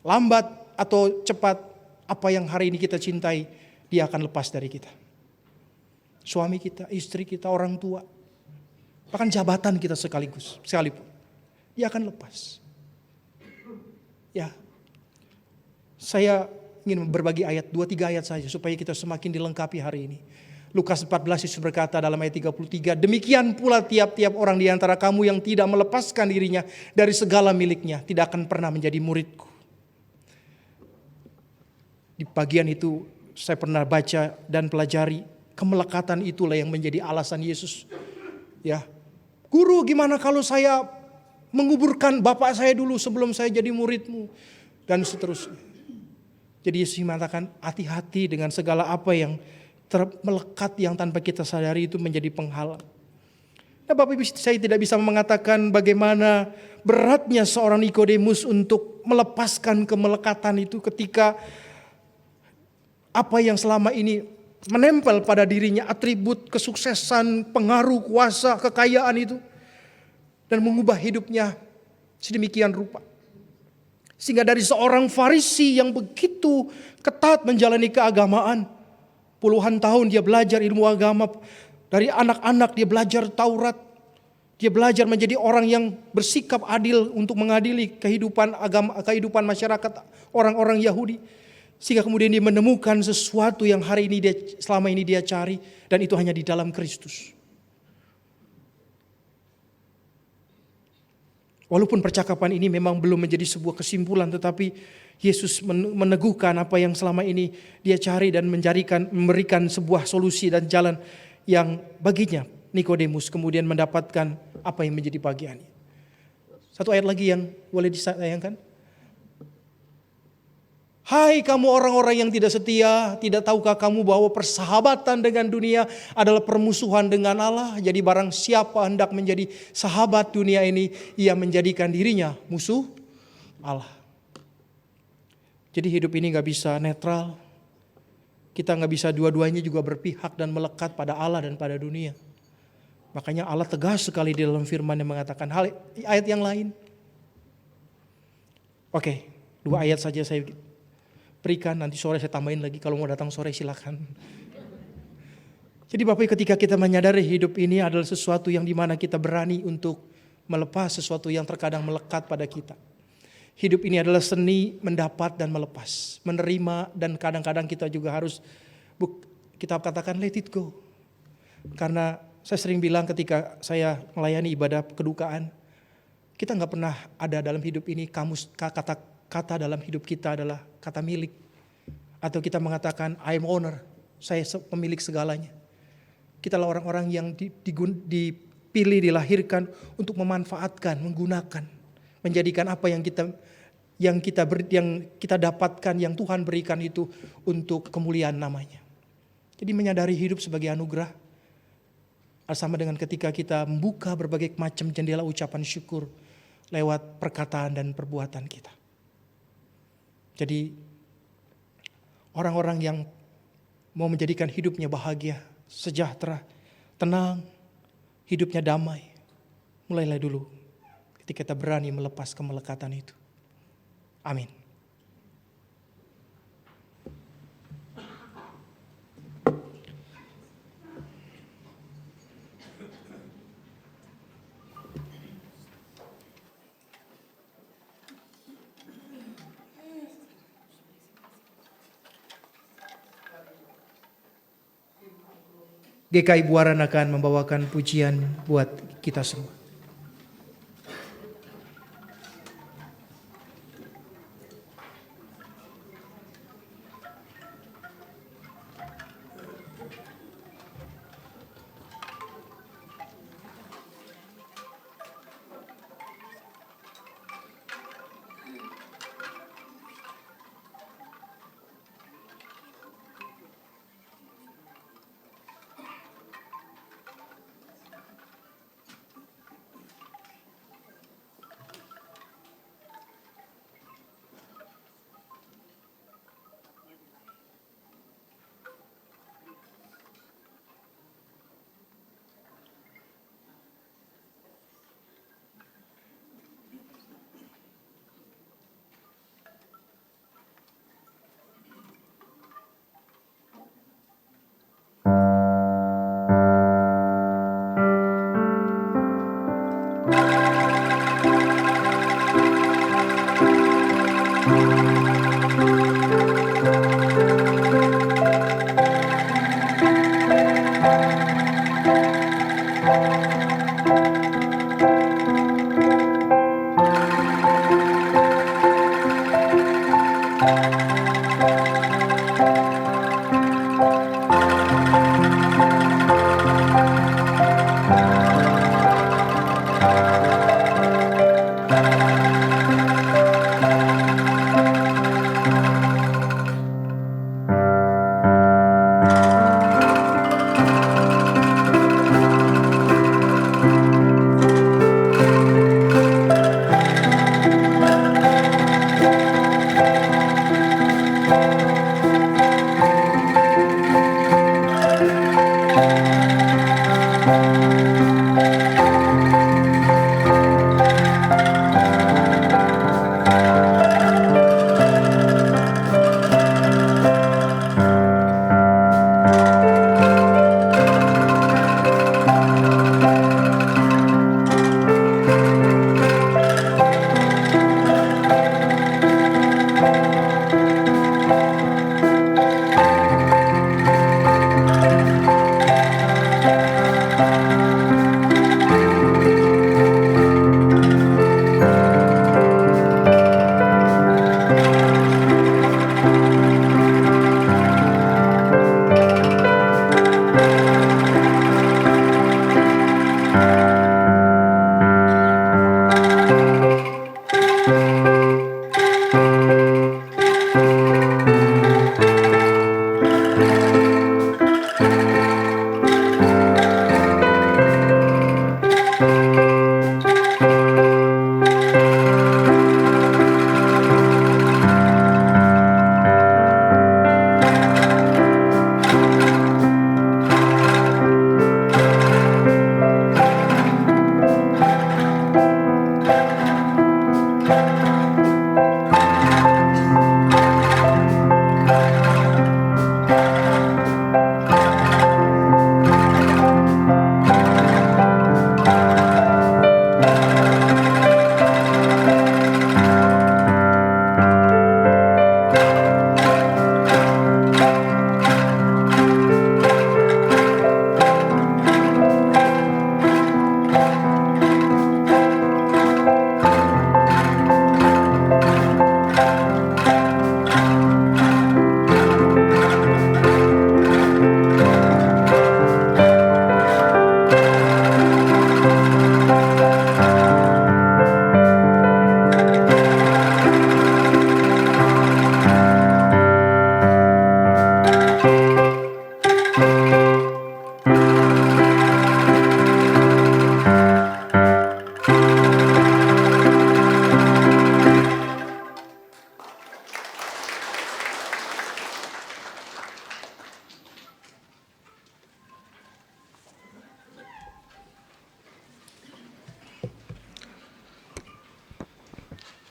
Speaker 2: lambat atau cepat, apa yang hari ini kita cintai, dia akan lepas dari kita. Suami kita, istri kita, orang tua. Bahkan jabatan kita sekalipun. Dia akan lepas. Ya. Saya ingin berbagi ayat, 2-3 ayat saja supaya kita semakin dilengkapi hari ini. Lukas 14 Yesus berkata dalam ayat 33, demikian pula tiap-tiap orang di antara kamu yang tidak melepaskan dirinya dari segala miliknya tidak akan pernah menjadi muridku. Di bagian itu saya pernah baca dan pelajari, kemelekatan itulah yang menjadi alasan Yesus. Ya, guru gimana kalau saya menguburkan bapak saya dulu sebelum saya jadi muridmu. Dan seterusnya. Jadi Yesus mengatakan hati-hati dengan segala apa yang melekat yang tanpa kita sadari itu menjadi penghalang. Nah Bapak Ibu, saya tidak bisa mengatakan bagaimana beratnya seorang Nikodemus untuk melepaskan kemelekatan itu ketika apa yang selama ini menempel pada dirinya, atribut kesuksesan, pengaruh, kuasa, kekayaan itu. Dan mengubah hidupnya sedemikian rupa. Sehingga dari seorang Farisi yang begitu ketat menjalani keagamaan. Puluhan tahun dia belajar ilmu agama. Dari anak-anak dia belajar Taurat. Dia belajar menjadi orang yang bersikap adil untuk mengadili kehidupan agama, kehidupan masyarakat orang-orang Yahudi. Sehingga kemudian dia menemukan sesuatu yang hari ini selama ini dia cari, dan itu hanya di dalam Kristus. Walaupun percakapan ini memang belum menjadi sebuah kesimpulan, tetapi Yesus meneguhkan apa yang selama ini dia cari dan memberikan sebuah solusi dan jalan yang baginya Nikodemus kemudian mendapatkan apa yang menjadi bagiannya. Satu ayat lagi yang boleh disayangkan. Hai kamu orang-orang yang tidak setia, tidak tahukah kamu bahwa persahabatan dengan dunia adalah permusuhan dengan Allah? Jadi barang siapa hendak menjadi sahabat dunia ini, ia menjadikan dirinya musuh Allah. Jadi hidup ini gak bisa netral. Kita gak bisa dua-duanya juga berpihak dan melekat pada Allah dan pada dunia. Makanya Allah tegas sekali di dalam firman yang mengatakan ayat yang lain. Oke, 2 ayat saja saya berikan, nanti sore saya tambahin lagi, kalau mau datang sore silakan. Jadi Bapak, ketika kita menyadari hidup ini adalah sesuatu yang dimana kita berani untuk melepas sesuatu yang terkadang melekat pada kita. Hidup ini adalah seni mendapat dan melepas, menerima, dan kadang-kadang kita juga harus, kita katakan let it go. Karena saya sering bilang ketika saya melayani ibadah kedukaan, kita gak pernah ada dalam hidup ini kata dalam hidup kita adalah kata milik. Atau kita mengatakan I'm owner, saya pemilik segalanya. Kita adalah orang-orang yang dipilih, dilahirkan untuk memanfaatkan, menggunakan, menjadikan apa yang kita dapatkan, yang Tuhan berikan itu untuk kemuliaan namanya. Jadi menyadari hidup sebagai anugerah. sama dengan ketika kita membuka berbagai macam jendela ucapan syukur lewat perkataan dan perbuatan kita. Jadi orang-orang yang mau menjadikan hidupnya bahagia, sejahtera, tenang, hidupnya damai, mulailah dulu ketika kita berani melepas kemelekatan itu. Amin. GKI Buaran akan membawakan pujian buat kita semua.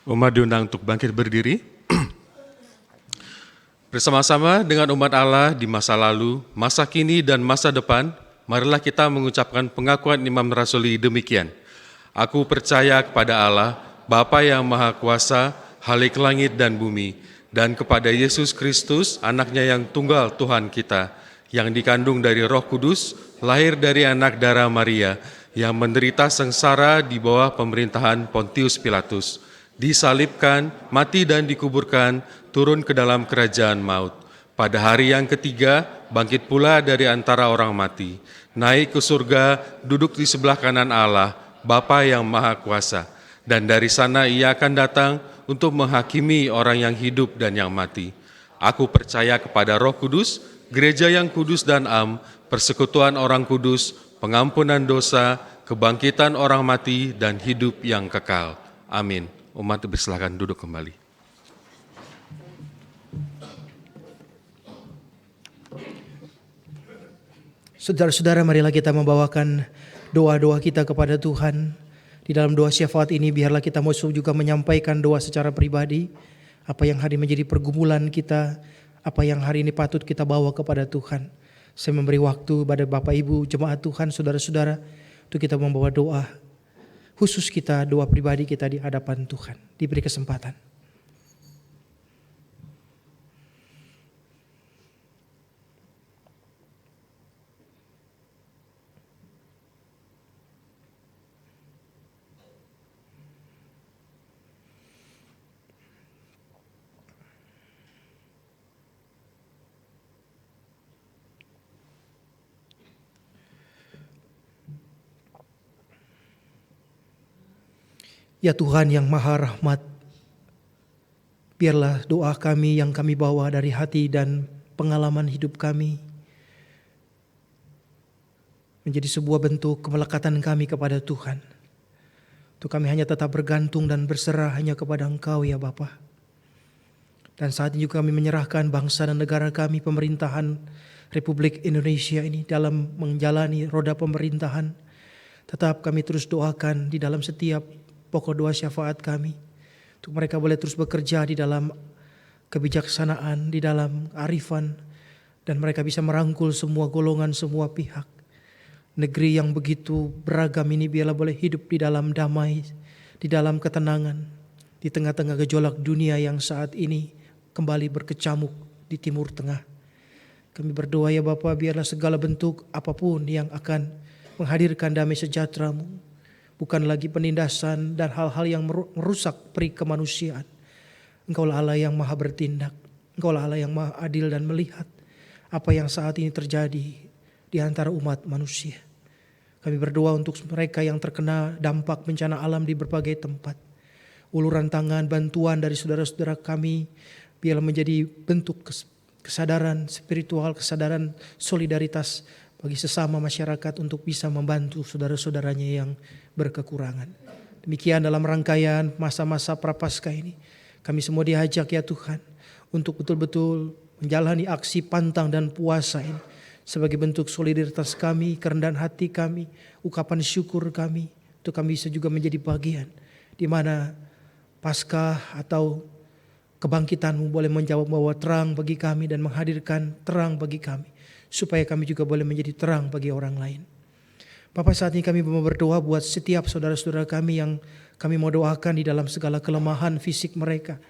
Speaker 1: Umat diundang untuk bangkit berdiri. Bersama-sama dengan umat Allah di masa lalu, masa kini, dan masa depan, marilah kita mengucapkan pengakuan Imam Rasuli demikian. Aku percaya kepada Allah, Bapa yang Maha Kuasa, Khalik langit dan bumi, dan kepada Yesus Kristus, anaknya yang tunggal Tuhan kita, yang dikandung dari Roh Kudus, lahir dari anak darah Maria, yang menderita sengsara di bawah pemerintahan Pontius Pilatus, disalibkan, mati dan dikuburkan, turun ke dalam kerajaan maut. Pada hari yang ketiga, bangkit pula dari antara orang mati, naik ke surga, duduk di sebelah kanan Allah, Bapa yang Maha Kuasa. Dan dari sana ia akan datang untuk menghakimi orang yang hidup dan yang mati. Aku percaya kepada Roh Kudus, gereja yang kudus dan am, persekutuan orang kudus, pengampunan dosa, kebangkitan orang mati, dan hidup yang kekal. Amin. Umat dipersilakan duduk kembali.
Speaker 2: Saudara-saudara, marilah kita membawakan doa-doa kita kepada Tuhan. Di dalam doa syafaat ini biarlah kita mau juga menyampaikan doa secara pribadi. Apa yang hari menjadi pergumulan kita, apa yang hari ini patut kita bawa kepada Tuhan. Saya memberi waktu pada Bapak Ibu, jemaat Tuhan, saudara-saudara, untuk kita membawa doa khusus kita, doa pribadi kita di hadapan Tuhan. Diberi kesempatan. Ya Tuhan yang Maha Rahmat, biarlah doa kami yang kami bawa dari hati dan pengalaman hidup kami menjadi sebuah bentuk kemelekatan kami kepada Tuhan. Untuk kami hanya tetap bergantung dan berserah hanya kepada Engkau ya Bapa. Dan saat ini juga kami menyerahkan bangsa dan negara kami, pemerintahan Republik Indonesia ini dalam menjalani roda pemerintahan. Tetap kami terus doakan di dalam setiap pokok doa syafaat kami, untuk mereka boleh terus bekerja di dalam kebijaksanaan, di dalam kearifan, dan mereka bisa merangkul semua golongan, semua pihak. Negeri yang begitu beragam ini biarlah boleh hidup di dalam damai, di dalam ketenangan, di tengah-tengah gejolak dunia yang saat ini kembali berkecamuk di Timur Tengah. Kami berdoa ya Bapa, biarlah segala bentuk apapun yang akan menghadirkan damai sejahtera-Mu, bukan lagi penindasan dan hal-hal yang merusak peri kemanusiaan. Engkaulah Allah yang maha bertindak. Engkaulah Allah yang maha adil dan melihat apa yang saat ini terjadi di antara umat manusia. Kami berdoa untuk mereka yang terkena dampak bencana alam di berbagai tempat. Uluran tangan bantuan dari saudara-saudara kami biarlah menjadi bentuk kesadaran spiritual, kesadaran solidaritas bagi sesama masyarakat untuk bisa membantu saudara-saudaranya yang berkekurangan. Demikian dalam rangkaian masa-masa Prapaskah ini, kami semua diajak ya Tuhan untuk betul-betul menjalani aksi pantang dan puasa ini sebagai bentuk solidaritas kami, kerendahan hati kami, ungkapan syukur kami, untuk kami bisa juga menjadi bagian di mana Paskah atau kebangkitan-Mu boleh membawa terang bagi kami dan menghadirkan terang bagi kami, supaya kami juga boleh menjadi terang bagi orang lain. Bapak, saat ini kami mau berdoa buat setiap saudara-saudara kami yang kami mau doakan di dalam segala kelemahan fisik mereka.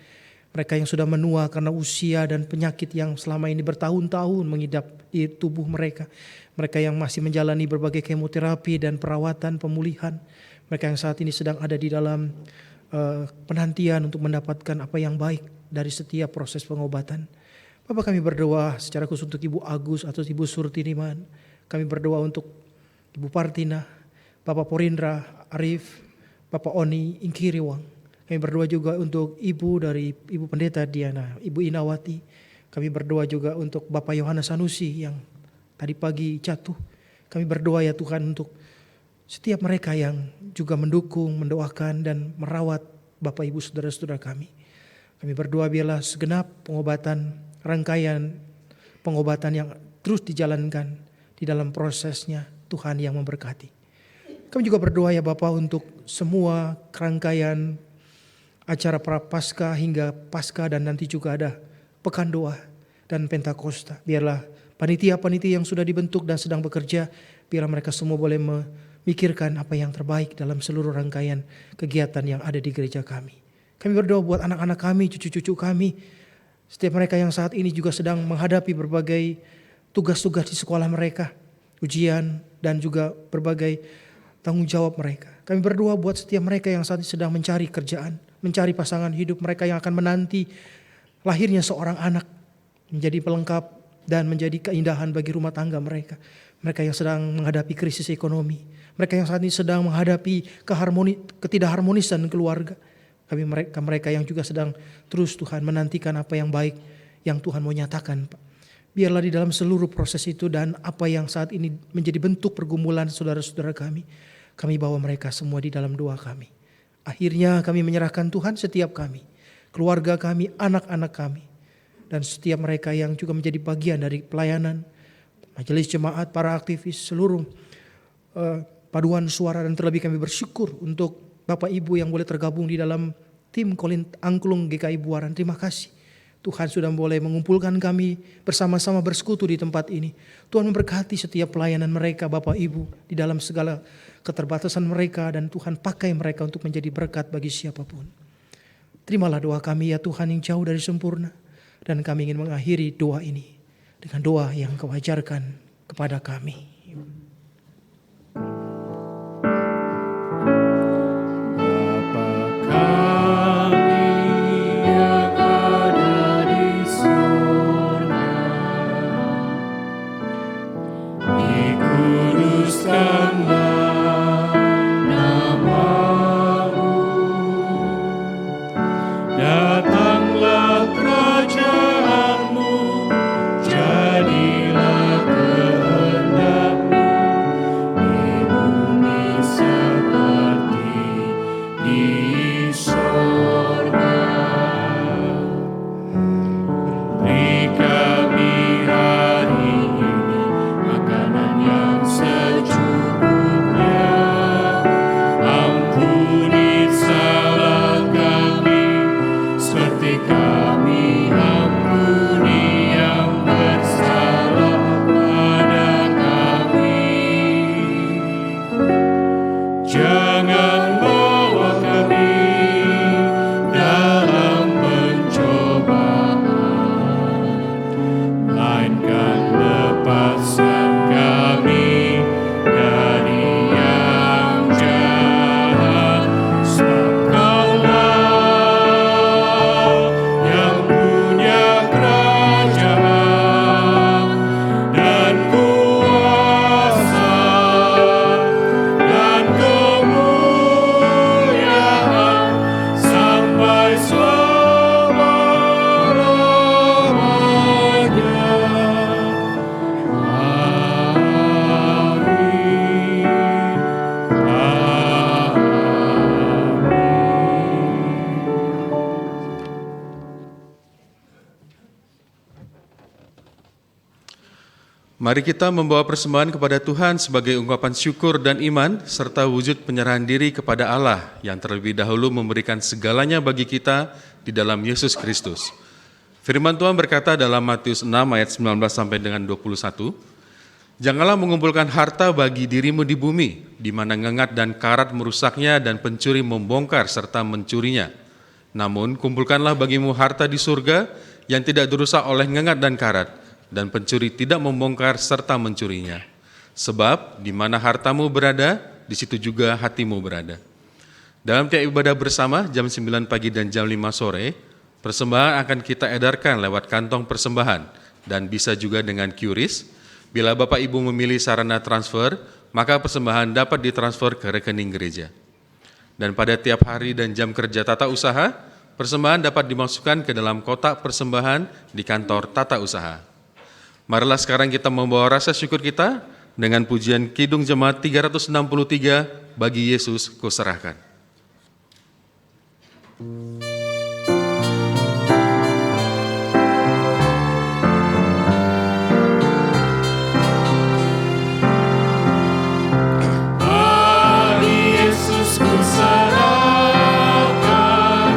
Speaker 2: Mereka yang sudah menua karena usia dan penyakit yang selama ini bertahun-tahun mengidap di tubuh mereka. Mereka yang masih menjalani berbagai kemoterapi dan perawatan pemulihan. Mereka yang saat ini sedang ada di dalam penantian untuk mendapatkan apa yang baik dari setiap proses pengobatan. Bapak, kami berdoa secara khusus untuk Ibu Agus atau Ibu Surtiniman. Kami berdoa untuk Ibu Partina, Bapak Porindra, Arif, Bapak Oni, Ingkiriwang. Kami berdoa juga untuk Ibu dari Ibu Pendeta Diana, Ibu Inawati. Kami berdoa juga untuk Bapak Yohanes Sanusi yang tadi pagi jatuh. Kami berdoa ya Tuhan untuk setiap mereka yang juga mendukung, mendoakan dan merawat Bapak Ibu saudara-saudara kami. Kami berdoa biarlah segenap pengobatan, rangkaian pengobatan yang terus dijalankan di dalam prosesnya, Tuhan yang memberkati. Kami juga berdoa ya Bapak untuk semua rangkaian acara Prapaskah hingga Paskah, dan nanti juga ada Pekan Doa dan Pentakosta. Biarlah panitia-panitia yang sudah dibentuk dan sedang bekerja, biarlah mereka semua boleh memikirkan apa yang terbaik dalam seluruh rangkaian kegiatan yang ada di gereja kami. Kami berdoa buat anak-anak kami, cucu-cucu kami, setiap mereka yang saat ini juga sedang menghadapi berbagai tugas-tugas di sekolah mereka, ujian dan juga berbagai tanggung jawab mereka. Kami berdoa buat setiap mereka yang saat ini sedang mencari kerjaan, mencari pasangan hidup, mereka yang akan menanti lahirnya seorang anak menjadi pelengkap dan menjadi keindahan bagi rumah tangga mereka. Mereka yang sedang menghadapi krisis ekonomi, mereka yang saat ini sedang menghadapi ketidakharmonisan keluarga. Mereka yang juga sedang terus Tuhan menantikan apa yang baik yang Tuhan mau nyatakan, Pak. Biarlah di dalam seluruh proses itu dan apa yang saat ini menjadi bentuk pergumulan saudara-saudara kami bawa mereka semua di dalam doa kami. Akhirnya kami menyerahkan Tuhan setiap kami, keluarga kami, anak-anak kami, dan setiap mereka yang juga menjadi bagian dari pelayanan, majelis jemaat, para aktivis, seluruh paduan suara, dan terlebih kami bersyukur untuk Bapak Ibu yang boleh tergabung di dalam tim Angklung GKI Buaran. Terima kasih. Tuhan sudah boleh mengumpulkan kami bersama-sama bersekutu di tempat ini. Tuhan memberkati setiap pelayanan mereka, Bapak Ibu, di dalam segala keterbatasan mereka, dan Tuhan pakai mereka untuk menjadi berkat bagi siapapun. Terimalah doa kami ya Tuhan yang jauh dari sempurna, dan kami ingin mengakhiri doa ini dengan doa yang Kau ajarkan kepada kami.
Speaker 4: Datanglah kerajaanmu, jadilah kehendakmu di bumi seperti di sorga. Beri kami hari ini makanan yang secukupnya. Ampuni salah kami seperti kami ampuni yang bersalah pada kami. Jangan bawa kami dalam pencobaan, melainkan lepaskan kami dari yang jahat. Sebab Kaulah yang punya kerajaan dan kuasa dan kemuliaan sampai selama-lamanya.
Speaker 1: Mari kita membawa persembahan kepada Tuhan sebagai ungkapan syukur dan iman, serta wujud penyerahan diri kepada Allah yang terlebih dahulu memberikan segalanya bagi kita di dalam Yesus Kristus. Firman Tuhan berkata dalam Matius 6 ayat 19 sampai dengan 21, "Janganlah mengumpulkan harta bagi dirimu di bumi, di mana ngengat dan karat merusaknya dan pencuri membongkar serta mencurinya. Namun kumpulkanlah bagimu harta di surga yang tidak dirusak oleh ngengat dan karat, dan pencuri tidak membongkar serta mencurinya. Sebab di mana hartamu berada, di situ juga hatimu berada." Dalam tiap ibadah bersama jam 9 pagi dan jam 5 sore, persembahan akan kita edarkan lewat kantong persembahan dan bisa juga dengan QRIS. Bila Bapak Ibu memilih sarana transfer, maka persembahan dapat ditransfer ke rekening gereja. Dan pada tiap hari dan jam kerja tata usaha, persembahan dapat dimasukkan ke dalam kotak persembahan di kantor tata usaha. Marilah sekarang kita membawa rasa syukur kita dengan pujian Kidung Jemaat 363, "Bagi Yesus Kuserahkan."
Speaker 4: Bagi Yesus kuserahkan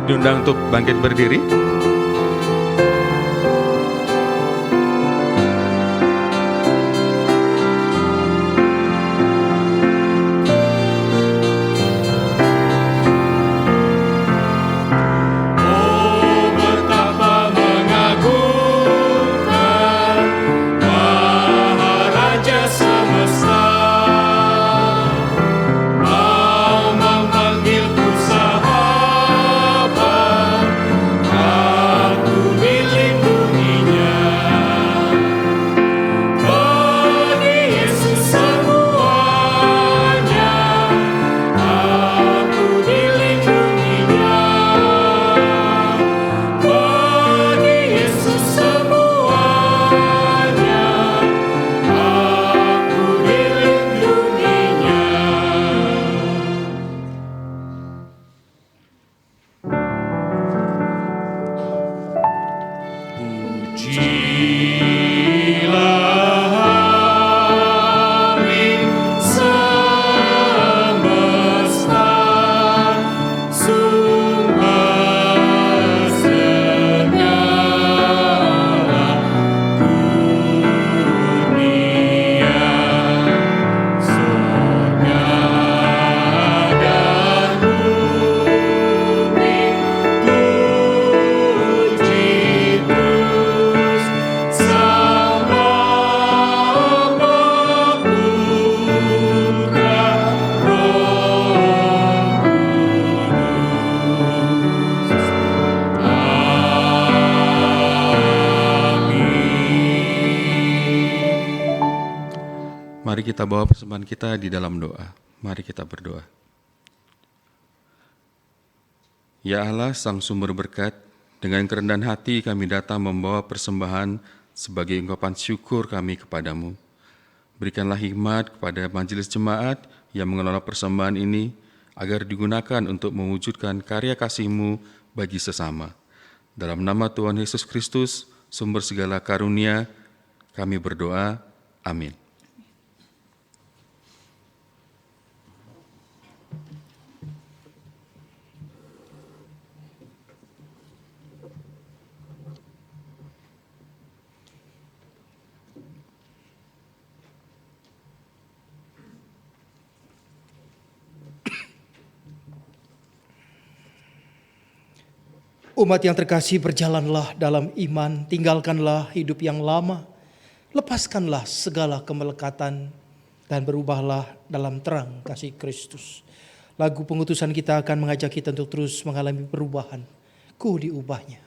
Speaker 1: diundang untuk bangkit berdiri. Mari kita bawa persembahan kita di dalam doa. Mari kita berdoa. Ya Allah, Sang Sumber Berkat, dengan kerendahan hati kami datang membawa persembahan sebagai ungkapan syukur kami kepadamu. Berikanlah hikmat kepada majelis jemaat yang mengelola persembahan ini, agar digunakan untuk mewujudkan karya kasih-Mu bagi sesama. Dalam nama Tuhan Yesus Kristus, sumber segala karunia, kami berdoa. Amin.
Speaker 2: Umat yang terkasih, berjalanlah dalam iman, tinggalkanlah hidup yang lama, lepaskanlah segala kemelekatan, dan berubahlah dalam terang kasih Kristus. Lagu pengutusan kita akan mengajak kita untuk terus mengalami perubahan. Ku diubahnya.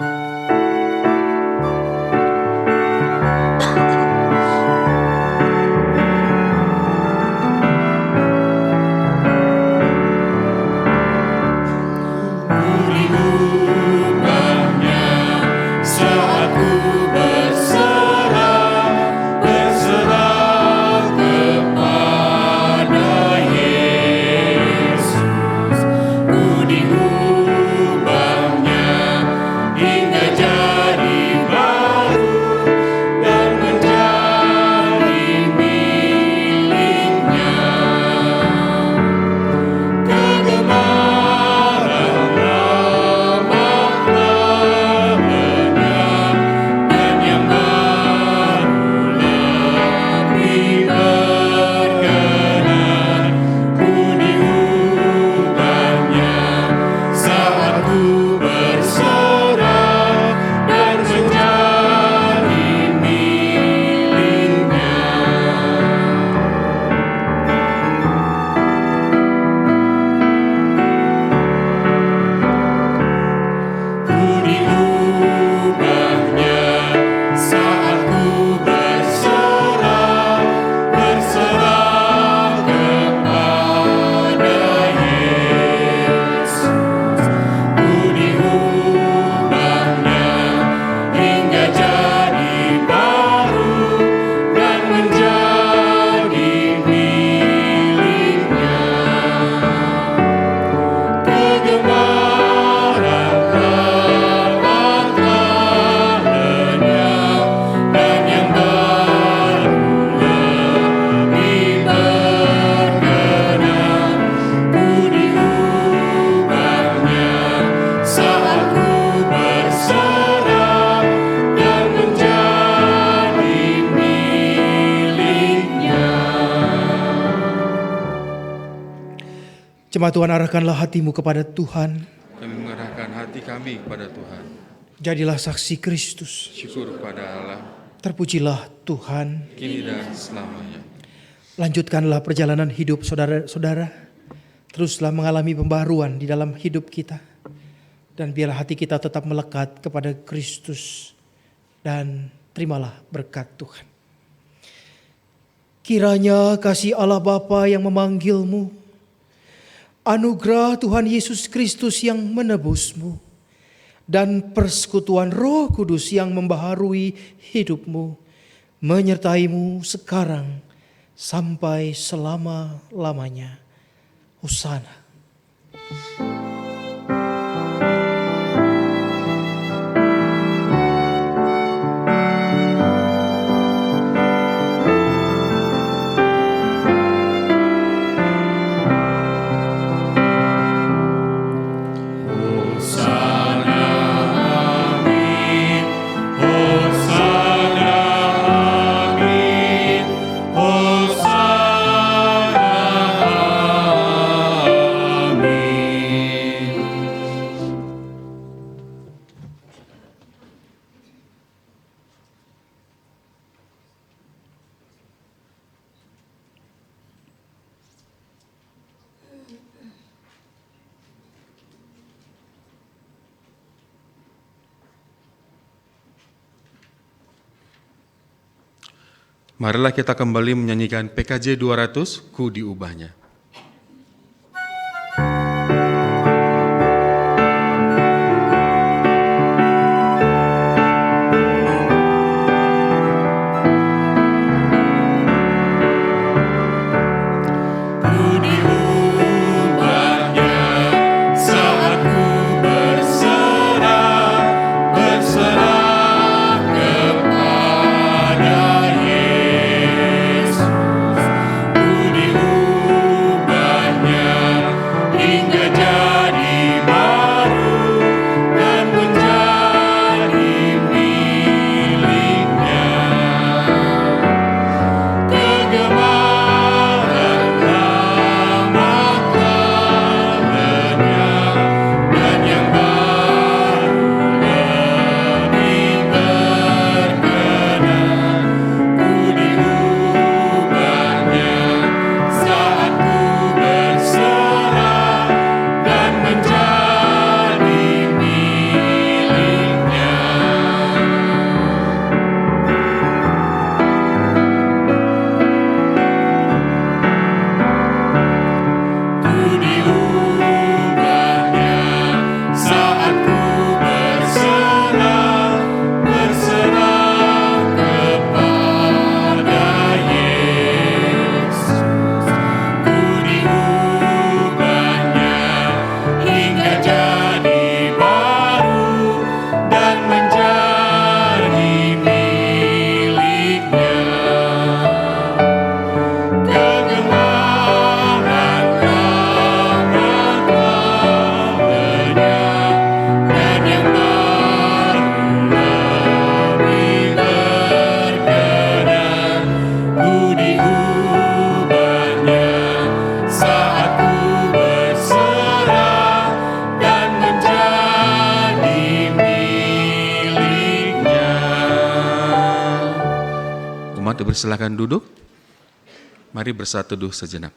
Speaker 4: Ku
Speaker 2: Jemaat Tuhan, arahkanlah hatimu kepada Tuhan.
Speaker 1: Kami mengarahkan hati kami kepada Tuhan.
Speaker 2: Jadilah saksi Kristus.
Speaker 1: Syukur kepada Allah,
Speaker 2: Terpujilah Tuhan.
Speaker 1: kini dan selamanya.
Speaker 2: Lanjutkanlah perjalanan hidup saudara-saudara. Teruslah mengalami pembaruan di dalam hidup kita. Dan biarlah hati kita tetap melekat kepada Kristus. Dan terimalah berkat Tuhan. Kiranya kasih Allah Bapa yang memanggilmu, anugerah Tuhan Yesus Kristus yang menebusmu, dan persekutuan Roh Kudus yang membaharui hidupmu, menyertaimu sekarang sampai selama-lamanya. Hosana.
Speaker 1: Marilah kita kembali menyanyikan PKJ 200, Ku Diubahnya. Silakan duduk. Mari bersatu teduh sejenak.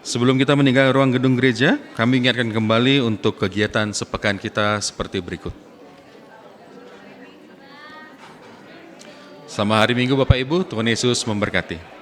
Speaker 1: Sebelum kita meninggalkan ruang gedung gereja, kami ingatkan kembali untuk kegiatan sepekan kita seperti berikut. Selamat hari Minggu Bapak Ibu, Tuhan Yesus memberkati.